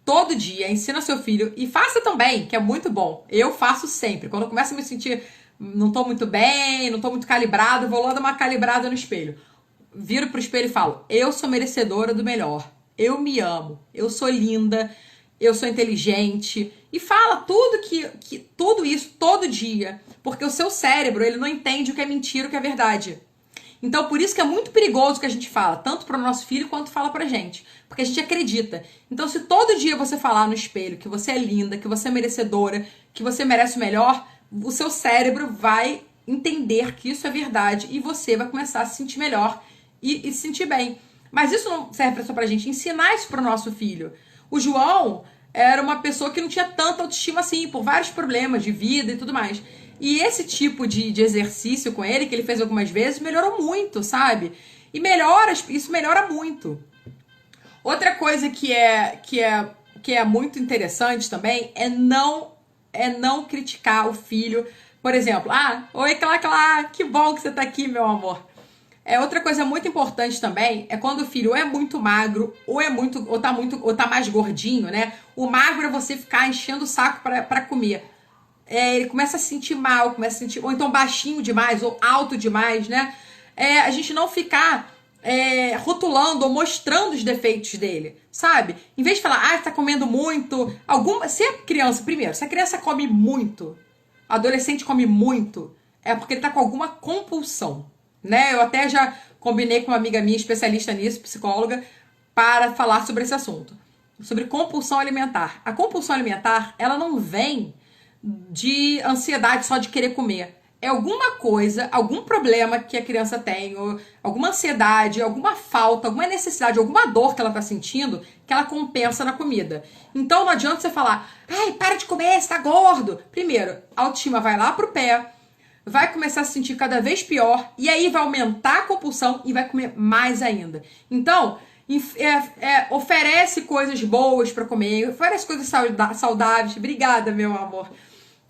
Todo dia ensina seu filho, e faça também, que é muito bom. Eu faço sempre. Quando eu começo a me sentir, não tô muito bem, não tô muito calibrado, vou lá dar uma calibrada no espelho. Viro pro espelho e falo: eu sou merecedora do melhor. Eu me amo. Eu sou linda. eu sou inteligente. E fala tudo isso todo dia. Porque o seu cérebro, ele não entende o que é mentira, o que é verdade. Então, por isso que é muito perigoso o que a gente fala, tanto para o nosso filho quanto fala pra gente. Porque a gente acredita. Então, se todo dia você falar no espelho que você é linda, que você é merecedora, que você merece o melhor, o seu cérebro vai entender que isso é verdade e você vai começar a se sentir melhor e se sentir bem. Mas isso não serve só pra gente ensinar isso pro nosso filho. O João era uma pessoa que não tinha tanta autoestima assim, por vários problemas de vida e tudo mais. E esse tipo de exercício com ele, que ele fez algumas vezes, melhorou muito, sabe? E isso melhora muito. Outra coisa que é muito interessante também é não criticar o filho. Por exemplo, oi, Clá, que bom que você tá aqui, meu amor. Outra coisa muito importante também é quando o filho ou é muito magro, ou tá mais gordinho, né? O magro é você ficar enchendo o saco pra comer. Ele começa a se sentir mal, ou então baixinho demais, ou alto demais, né? A gente não ficar rotulando ou mostrando os defeitos dele, sabe? Em vez de falar, você tá comendo muito. Se a criança come muito, adolescente come muito, é porque ele tá com alguma compulsão, né? Eu até já combinei com uma amiga minha, especialista nisso, psicóloga, para falar sobre esse assunto. Sobre compulsão alimentar. A compulsão alimentar, ela não vem de ansiedade só de querer comer. É alguma coisa, algum problema que a criança tem, ou alguma ansiedade, alguma falta, alguma necessidade, alguma dor que ela tá sentindo, que ela compensa na comida. Então não adianta você falar, para de comer, você tá gordo. Primeiro, a autoestima vai lá pro pé, vai começar a se sentir cada vez pior, e aí vai aumentar a compulsão e vai comer mais ainda. Então, oferece coisas boas pra comer, oferece coisas saudáveis. Obrigada, meu amor.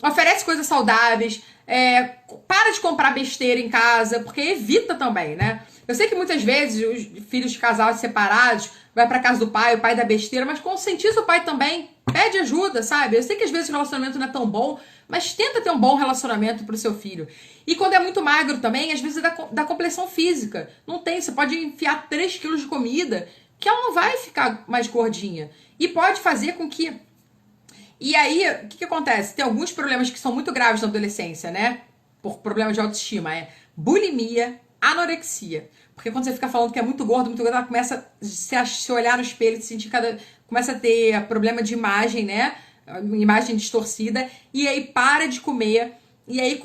Oferece coisas saudáveis, para de comprar besteira em casa, porque evita também, né? Eu sei que muitas vezes os filhos de casais separados vai pra casa do pai, o pai dá besteira, mas conscientiza o pai também, pede ajuda, sabe? Eu sei que às vezes o relacionamento não é tão bom, mas tenta ter um bom relacionamento pro seu filho. E quando é muito magro também, às vezes é da complexão física. Não tem, você pode enfiar 3 quilos de comida, que ela não vai ficar mais gordinha. E pode fazer com que... E aí, o que acontece? Tem alguns problemas que são muito graves na adolescência, né? Por problemas de autoestima. Bulimia, anorexia. Porque quando você fica falando que é muito gordo, ela começa a se olhar no espelho, se sentir começa a ter problema de imagem, né? Imagem distorcida. E aí para de comer. E aí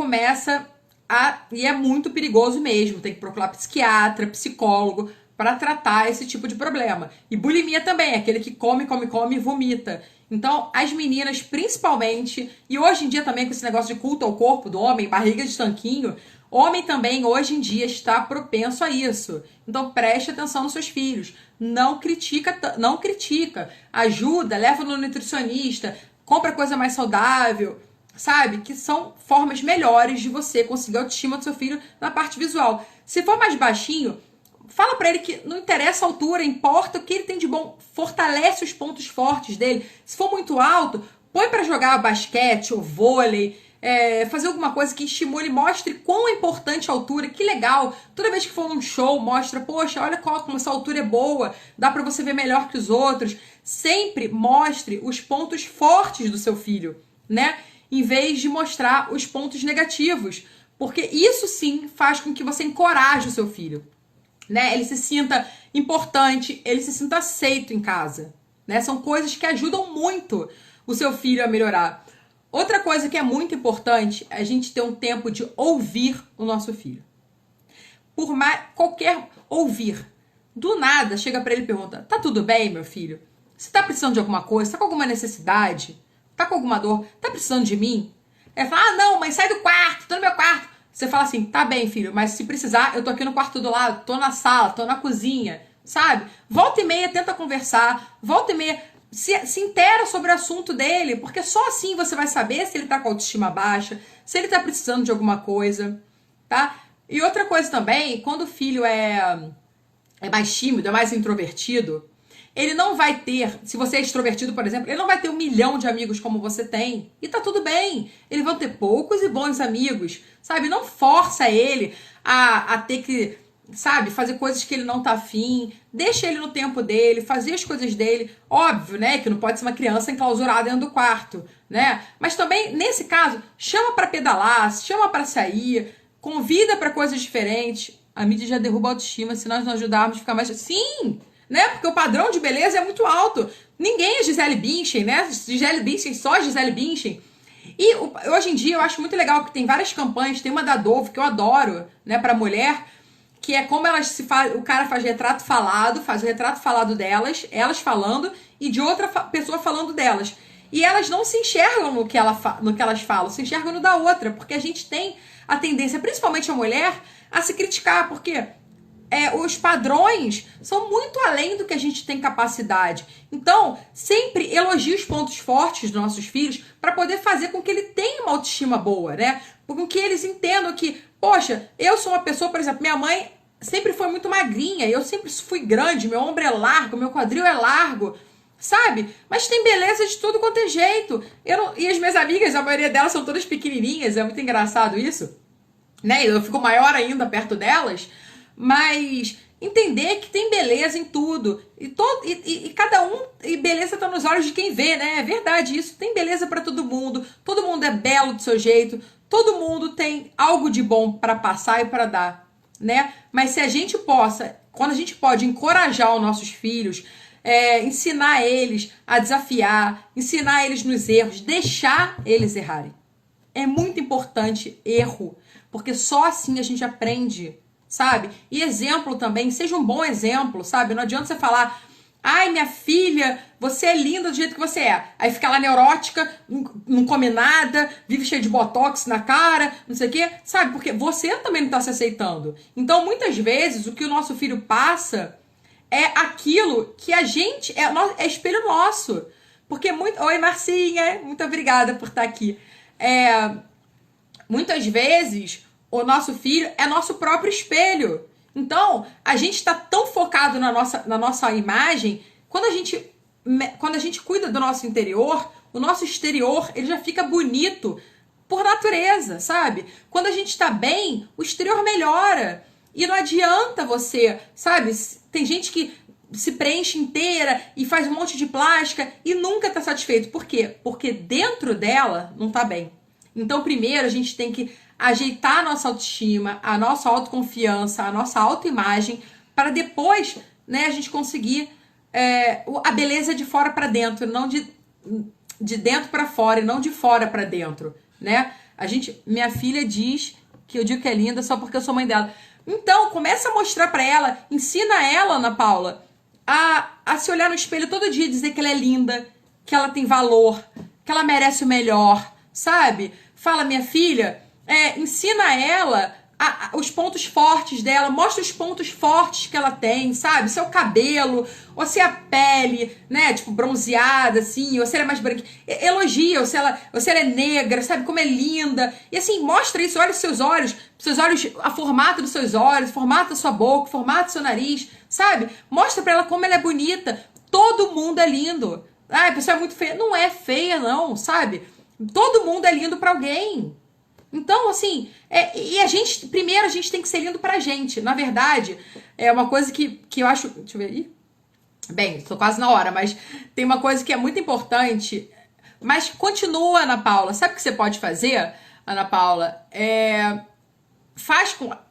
e é muito perigoso mesmo. Tem que procurar psiquiatra, psicólogo, para tratar esse tipo de problema. E bulimia também, aquele que come e vomita. Então, as meninas, principalmente, e hoje em dia também com esse negócio de culto ao corpo do homem, barriga de tanquinho, homem também, hoje em dia, está propenso a isso. Então, preste atenção nos seus filhos. Não critica. Ajuda, leva no nutricionista, compra coisa mais saudável, sabe? Que são formas melhores de você conseguir a autoestima do seu filho na parte visual. Se for mais baixinho, fala pra ele que não interessa a altura, importa o que ele tem de bom. Fortalece os pontos fortes dele. Se for muito alto, põe pra jogar basquete ou vôlei, fazer alguma coisa que estimule, mostre quão é importante a altura, que legal. Toda vez que for num show, mostra, poxa, olha como essa altura é boa, dá pra você ver melhor que os outros. Sempre mostre os pontos fortes do seu filho, né? Em vez de mostrar os pontos negativos. Porque isso sim faz com que você encoraje o seu filho. Né? Ele se sinta importante, ele se sinta aceito em casa, né? São coisas que ajudam muito o seu filho a melhorar. Outra coisa que é muito importante é a gente ter um tempo de ouvir o nosso filho. Por mais ouvir. Do nada, chega pra ele e pergunta, tá tudo bem, meu filho? Você tá precisando de alguma coisa? Tá com alguma necessidade? Tá com alguma dor? Tá precisando de mim? Ele fala, não, mãe, sai do quarto, tô no meu quarto. Você fala assim, tá bem, filho, mas se precisar, eu tô aqui no quarto do lado, tô na sala, tô na cozinha, sabe? Volta e meia, tenta conversar, volta e meia, se intera sobre o assunto dele, porque só assim você vai saber se ele tá com a autoestima baixa, se ele tá precisando de alguma coisa, tá? E outra coisa também, quando o filho é mais tímido, é mais introvertido, ele não vai ter, se você é extrovertido, por exemplo, ele não vai ter 1 milhão de amigos como você tem. E tá tudo bem. Eles vão ter poucos e bons amigos, sabe? Não força ele a ter que sabe, fazer coisas que ele não tá afim, deixa ele no tempo dele, fazer as coisas dele. Óbvio, né, que não pode ser uma criança enclausurada dentro do quarto, né? Mas também, nesse caso, chama pra pedalar, chama pra sair, convida pra coisas diferentes. A mídia já derruba a autoestima se nós não ajudarmos a ficar mais... Sim! Né? Porque o padrão de beleza é muito alto. Ninguém é Gisele Bündchen, né? Gisele Bündchen, só Gisele Bündchen. E hoje em dia eu acho muito legal que tem várias campanhas, tem uma da Dove que eu adoro, né, pra mulher, que é como elas se faz, o cara faz retrato falado, faz o retrato falado delas, elas falando, e de outra pessoa falando delas. E elas não se enxergam no que elas falam, se enxergam no da outra, porque a gente tem a tendência, principalmente a mulher, a se criticar, porque os padrões são muito além do que a gente tem capacidade. Então, sempre elogie os pontos fortes dos nossos filhos para poder fazer com que ele tenha uma autoestima boa, né? Com que eles entendam que, poxa, eu sou uma pessoa, por exemplo, minha mãe sempre foi muito magrinha, eu sempre fui grande, meu ombro é largo, meu quadril é largo, sabe? Mas tem beleza de tudo quanto é jeito. E as minhas amigas, a maioria delas são todas pequenininhas, é muito engraçado isso, né? Eu fico maior ainda perto delas, mas entender que tem beleza em tudo. E cada um, e beleza tá nos olhos de quem vê, né? É verdade isso. Tem beleza pra todo mundo é belo do seu jeito, todo mundo tem algo de bom pra passar e pra dar, né? Mas se a gente quando a gente pode encorajar os nossos filhos, ensinar eles a desafiar, ensinar eles nos erros, deixar eles errarem. É muito importante erro, porque só assim a gente aprende, sabe? E exemplo também, seja um bom exemplo, sabe? Não adianta você falar, ai, minha filha, você é linda do jeito que você é. Aí fica lá neurótica, não come nada, vive cheio de botox na cara, não sei o quê, sabe? Porque você também não tá se aceitando. Então, muitas vezes, o que o nosso filho passa é aquilo que a gente, é espelho nosso. Porque oi, Marcinha, muito obrigada por estar aqui. Muitas vezes o nosso filho é nosso próprio espelho. Então, a gente está tão focado na nossa imagem, quando a gente cuida do nosso interior, o nosso exterior ele já fica bonito por natureza, sabe? Quando a gente está bem, o exterior melhora. E não adianta você, sabe? Tem gente que se preenche inteira e faz um monte de plástica e nunca tá satisfeito. Por quê? Porque dentro dela não tá bem. Então, primeiro, a gente tem que ajeitar a nossa autoestima, a nossa autoconfiança, a nossa autoimagem, para depois, né, a gente conseguir a beleza de fora para dentro, não de dentro para fora e não de fora para dentro, né? Minha filha diz que eu digo que é linda só porque eu sou mãe dela. Então, começa a mostrar para ela, ensina ela, Ana Paula, a se olhar no espelho todo dia e dizer que ela é linda, que ela tem valor, que ela merece o melhor, sabe? Fala, minha filha, ensina ela os pontos fortes dela, mostra os pontos fortes que ela tem, sabe? Seu cabelo, ou se a pele, né, tipo, bronzeada, assim, ou se ela é mais branca. Elogia, ou se ela é negra, sabe? Como é linda. E assim, mostra isso, olha os seus olhos, a formato dos seus olhos, formato da sua boca, formato do seu nariz, sabe? Mostra pra ela como ela é bonita. Todo mundo é lindo. A pessoa é muito feia. Não é feia, não, sabe? Todo mundo é lindo pra alguém. Então, assim, primeiro a gente tem que ser lindo pra gente. Na verdade, é uma coisa que eu acho... Deixa eu ver aí. Bem, tô quase na hora, mas tem uma coisa que é muito importante. Mas continua, Ana Paula. Sabe o que você pode fazer, Ana Paula?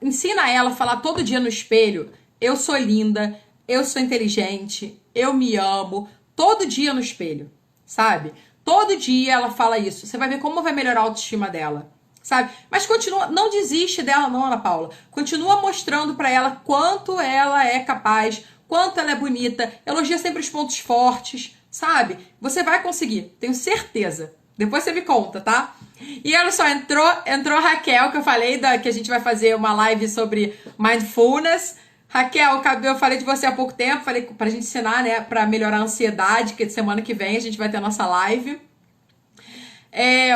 Ensina ela a falar todo dia no espelho. Eu sou linda, eu sou inteligente, eu me amo. Todo dia no espelho, sabe? Todo dia ela fala isso. Você vai ver como vai melhorar a autoestima dela, sabe? Mas continua, não desiste dela não, Ana Paula. Continua mostrando pra ela quanto ela é capaz, quanto ela é bonita. Elogia sempre os pontos fortes, sabe? Você vai conseguir, tenho certeza. Depois você me conta, tá? E olha só, entrou a Raquel, que eu falei que a gente vai fazer uma live sobre mindfulness. Raquel, eu falei de você há pouco tempo, falei pra gente ensinar, né, pra melhorar a ansiedade, que semana que vem a gente vai ter a nossa live.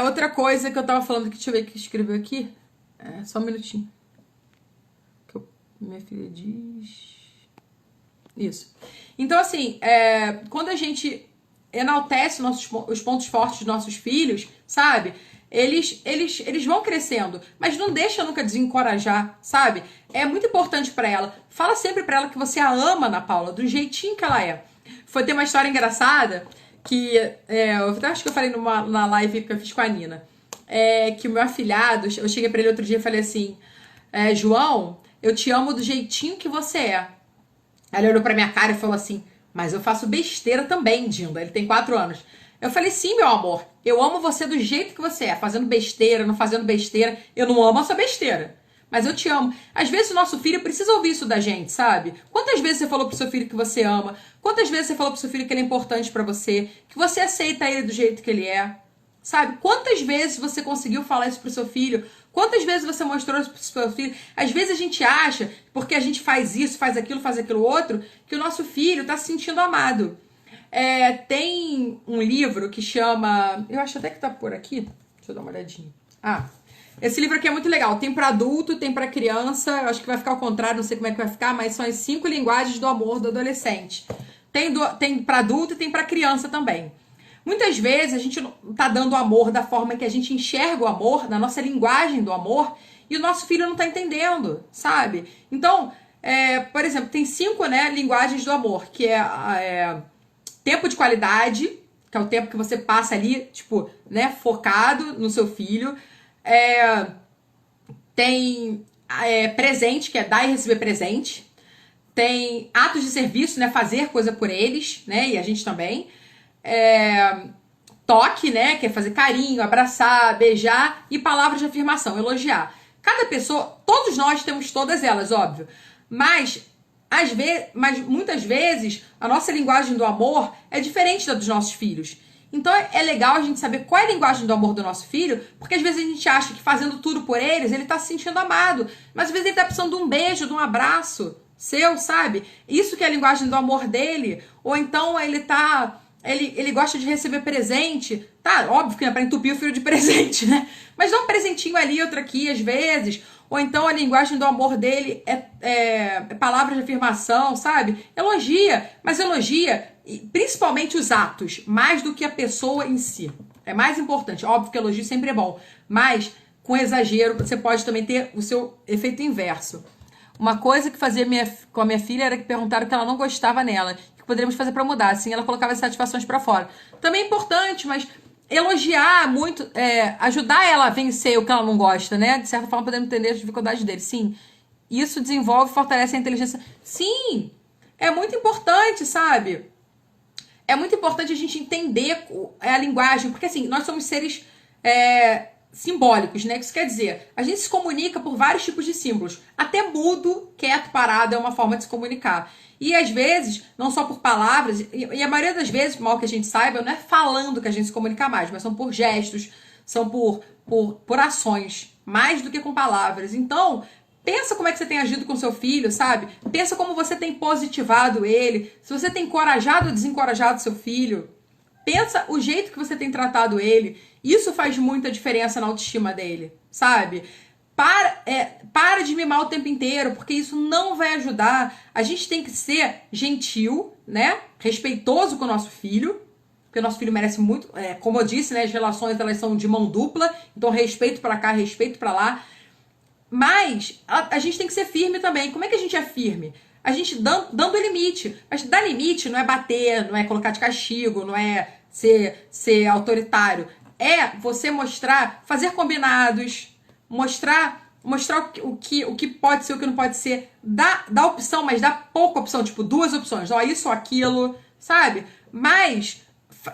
Outra coisa que eu tava falando, deixa eu ver o que escreveu aqui. Só um minutinho. Minha filha diz... Isso. Então, assim, quando a gente enaltece os pontos fortes dos nossos filhos, sabe? eles vão crescendo, mas não deixa nunca desencorajar, sabe? É muito importante pra ela. Fala sempre pra ela que você a ama, Ana Paula, do jeitinho que ela é. Foi ter uma história engraçada que eu acho que eu falei na live que eu fiz com a Nina. Que o meu afilhado, eu cheguei pra ele outro dia e falei assim: João, eu te amo do jeitinho que você é. Aí ele olhou pra minha cara e falou assim: mas eu faço besteira também, Dinda. Ele tem 4 anos. Eu falei: sim, meu amor, eu amo você do jeito que você é, fazendo besteira, não fazendo besteira. Eu não amo a sua besteira, mas eu te amo. Às vezes o nosso filho precisa ouvir isso da gente, sabe? Quantas vezes você falou pro seu filho que você ama? Quantas vezes você falou pro seu filho que ele é importante pra você? Que você aceita ele do jeito que ele é? Sabe? Quantas vezes você conseguiu falar isso pro seu filho? Quantas vezes você mostrou isso pro seu filho? Às vezes a gente acha, porque a gente faz isso, faz aquilo outro, que o nosso filho tá se sentindo amado. Tem um livro que chama... Eu acho até que tá por aqui. Deixa eu dar uma olhadinha. Esse livro aqui é muito legal. Tem pra adulto, tem pra criança. Eu acho que vai ficar ao contrário, não sei como é que vai ficar, mas são as 5 linguagens do amor do adolescente. Tem pra adulto e tem pra criança também. Muitas vezes a gente não tá dando amor da forma que a gente enxerga o amor, na nossa linguagem do amor, e o nosso filho não tá entendendo, sabe? Então, por exemplo, tem 5, linguagens do amor, que tempo de qualidade, que é o tempo que você passa ali, tipo, focado no seu filho. Tem presente, que é dar e receber presente. Tem atos de serviço, fazer coisa por eles, e a gente também. Toque, que é fazer carinho, abraçar, beijar, e palavras de afirmação, elogiar. Cada pessoa, todos nós temos todas elas, óbvio, mas muitas vezes a nossa linguagem do amor é diferente da dos nossos filhos. Então é legal a gente saber qual é a linguagem do amor do nosso filho, porque às vezes a gente acha que fazendo tudo por eles, ele tá se sentindo amado, mas às vezes ele tá precisando de um beijo, de um abraço seu, sabe? Isso que é a linguagem do amor dele. Ou então ele gosta de receber presente. Tá, óbvio que não é pra entupir o filho de presente, Mas dá um presentinho ali, outro aqui, às vezes. Ou então a linguagem do amor dele é palavras de afirmação, sabe? Elogia, mas elogia principalmente os atos, mais do que a pessoa em si. É mais importante. Óbvio que elogio sempre é bom, mas com exagero você pode também ter o seu efeito inverso. Uma coisa que fazia com a minha filha era que perguntaram que ela não gostava nela, que poderíamos fazer pra mudar. Assim ela colocava as satisfações pra fora. Também é importante, mas elogiar muito, ajudar ela a vencer o que ela não gosta, De certa forma podemos entender as dificuldades dele. Sim, isso desenvolve e fortalece a inteligência. Sim, é muito importante, sabe? É muito importante a gente entender a linguagem, porque assim, nós somos seres simbólicos, Isso quer dizer, a gente se comunica por vários tipos de símbolos. Até mudo, quieto, parado é uma forma de se comunicar. E às vezes, não só por palavras, e a maioria das vezes, mal que a gente saiba, não é falando que a gente se comunica mais, mas são por gestos, são por ações, mais do que com palavras. Então, pensa como é que você tem agido com seu filho, sabe? Pensa como você tem positivado ele, se você tem encorajado ou desencorajado seu filho. Pensa o jeito que você tem tratado ele. Isso faz muita diferença na autoestima dele, sabe? Para de mimar o tempo inteiro, porque isso não vai ajudar. A gente tem que ser gentil, respeitoso com o nosso filho, porque o nosso filho merece muito. Como eu disse, as relações elas são de mão dupla, então respeito pra cá, respeito pra lá. Mas a gente tem que ser firme também. Como é que a gente é firme? A gente dando limite. Mas dar limite não é bater, não é colocar de castigo, não é ser autoritário. É você mostrar, fazer combinados, mostrar o que pode ser, o que não pode ser. Dá opção, mas dá pouca opção, tipo 2 opções. Ó, isso ou aquilo, sabe? Mas,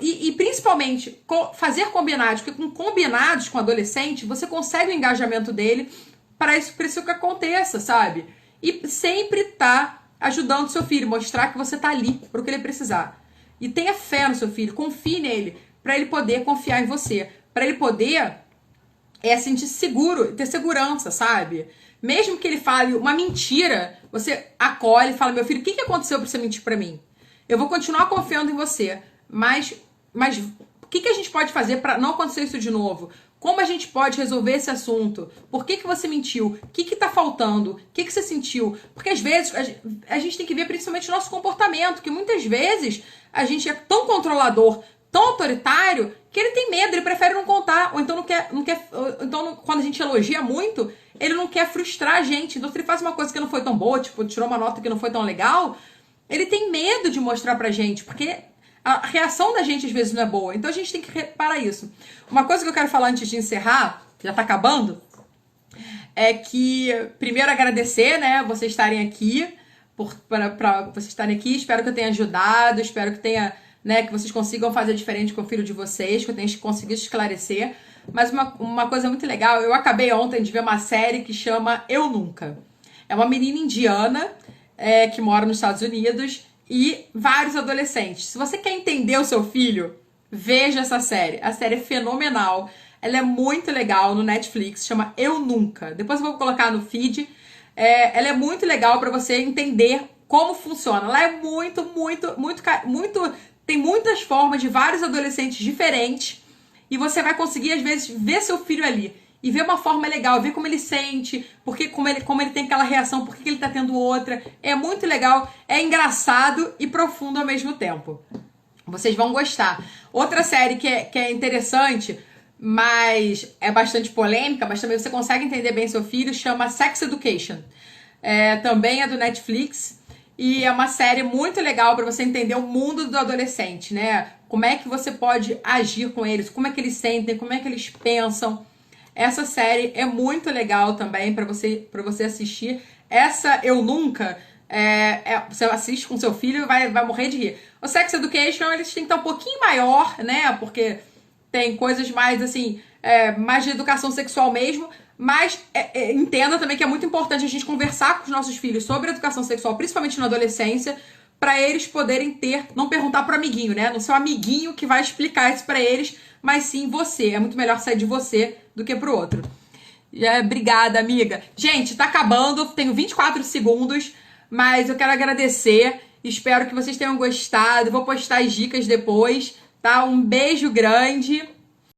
e principalmente, fazer combinados, porque com combinados com o adolescente, você consegue o engajamento dele para isso que aconteça, sabe? E sempre tá ajudando seu filho, mostrar que você tá ali pro que ele precisar. E tenha fé no seu filho, confie nele, para ele poder confiar em você, para ele poder sentir seguro, ter segurança, sabe? Mesmo que ele fale uma mentira, você acolhe e fala: meu filho, o que aconteceu pra você mentir pra mim? Eu vou continuar confiando em você, mas o que a gente pode fazer para não acontecer isso de novo? Como a gente pode resolver esse assunto? Por que você mentiu? O que tá faltando? O que você sentiu? Porque às vezes a gente tem que ver principalmente o nosso comportamento, que muitas vezes a gente é tão controlador, tão autoritário que ele tem medo, ele prefere não contar, ou então quando a gente elogia muito, ele não quer frustrar a gente. Então, se ele faz uma coisa que não foi tão boa, tipo, tirou uma nota que não foi tão legal, ele tem medo de mostrar pra gente, porque a reação da gente às vezes não é boa. Então, a gente tem que reparar isso. Uma coisa que eu quero falar antes de encerrar, já tá acabando, é que, primeiro, agradecer, né, vocês estarem aqui, para vocês estarem aqui. Espero que eu tenha ajudado, espero que tenha, né, que vocês consigam fazer diferente com o filho de vocês, que eu tenha conseguido esclarecer. Mas uma coisa muito legal, eu acabei ontem de ver uma série que chama Eu Nunca. É uma menina indiana que mora nos Estados Unidos e vários adolescentes. Se você quer entender o seu filho, veja essa série. A série é fenomenal. Ela é muito legal no Netflix, chama Eu Nunca. Depois eu vou colocar no feed. Ela é muito legal para você entender como funciona. Ela é muito, tem muitas formas de vários adolescentes diferentes e você vai conseguir, às vezes, ver seu filho ali e ver uma forma legal, ver como ele sente, como ele tem aquela reação, por que ele tá tendo outra. É muito legal, é engraçado e profundo ao mesmo tempo. Vocês vão gostar. Outra série que é interessante, mas é bastante polêmica, mas também você consegue entender bem seu filho, chama Sex Education. Também é do Netflix e é uma série muito legal para você entender o mundo do adolescente, né? Como é que você pode agir com eles, como é que eles sentem, como é que eles pensam. Essa série é muito legal também para você assistir. Essa Eu Nunca, você assiste com seu filho e vai morrer de rir. O Sex Education, eles têm que estar um pouquinho maior, né? Porque tem coisas mais, assim, mais de educação sexual mesmo. Mas entenda também que é muito importante a gente conversar com os nossos filhos sobre educação sexual, principalmente na adolescência, para eles poderem não perguntar pro amiguinho, né? Não ser o amiguinho que vai explicar isso para eles, mas sim você. É muito melhor sair de você do que pro outro. Obrigada, amiga. Gente, tá acabando, tenho 24 segundos, mas eu quero agradecer. Espero que vocês tenham gostado. Vou postar as dicas depois, tá? Um beijo grande.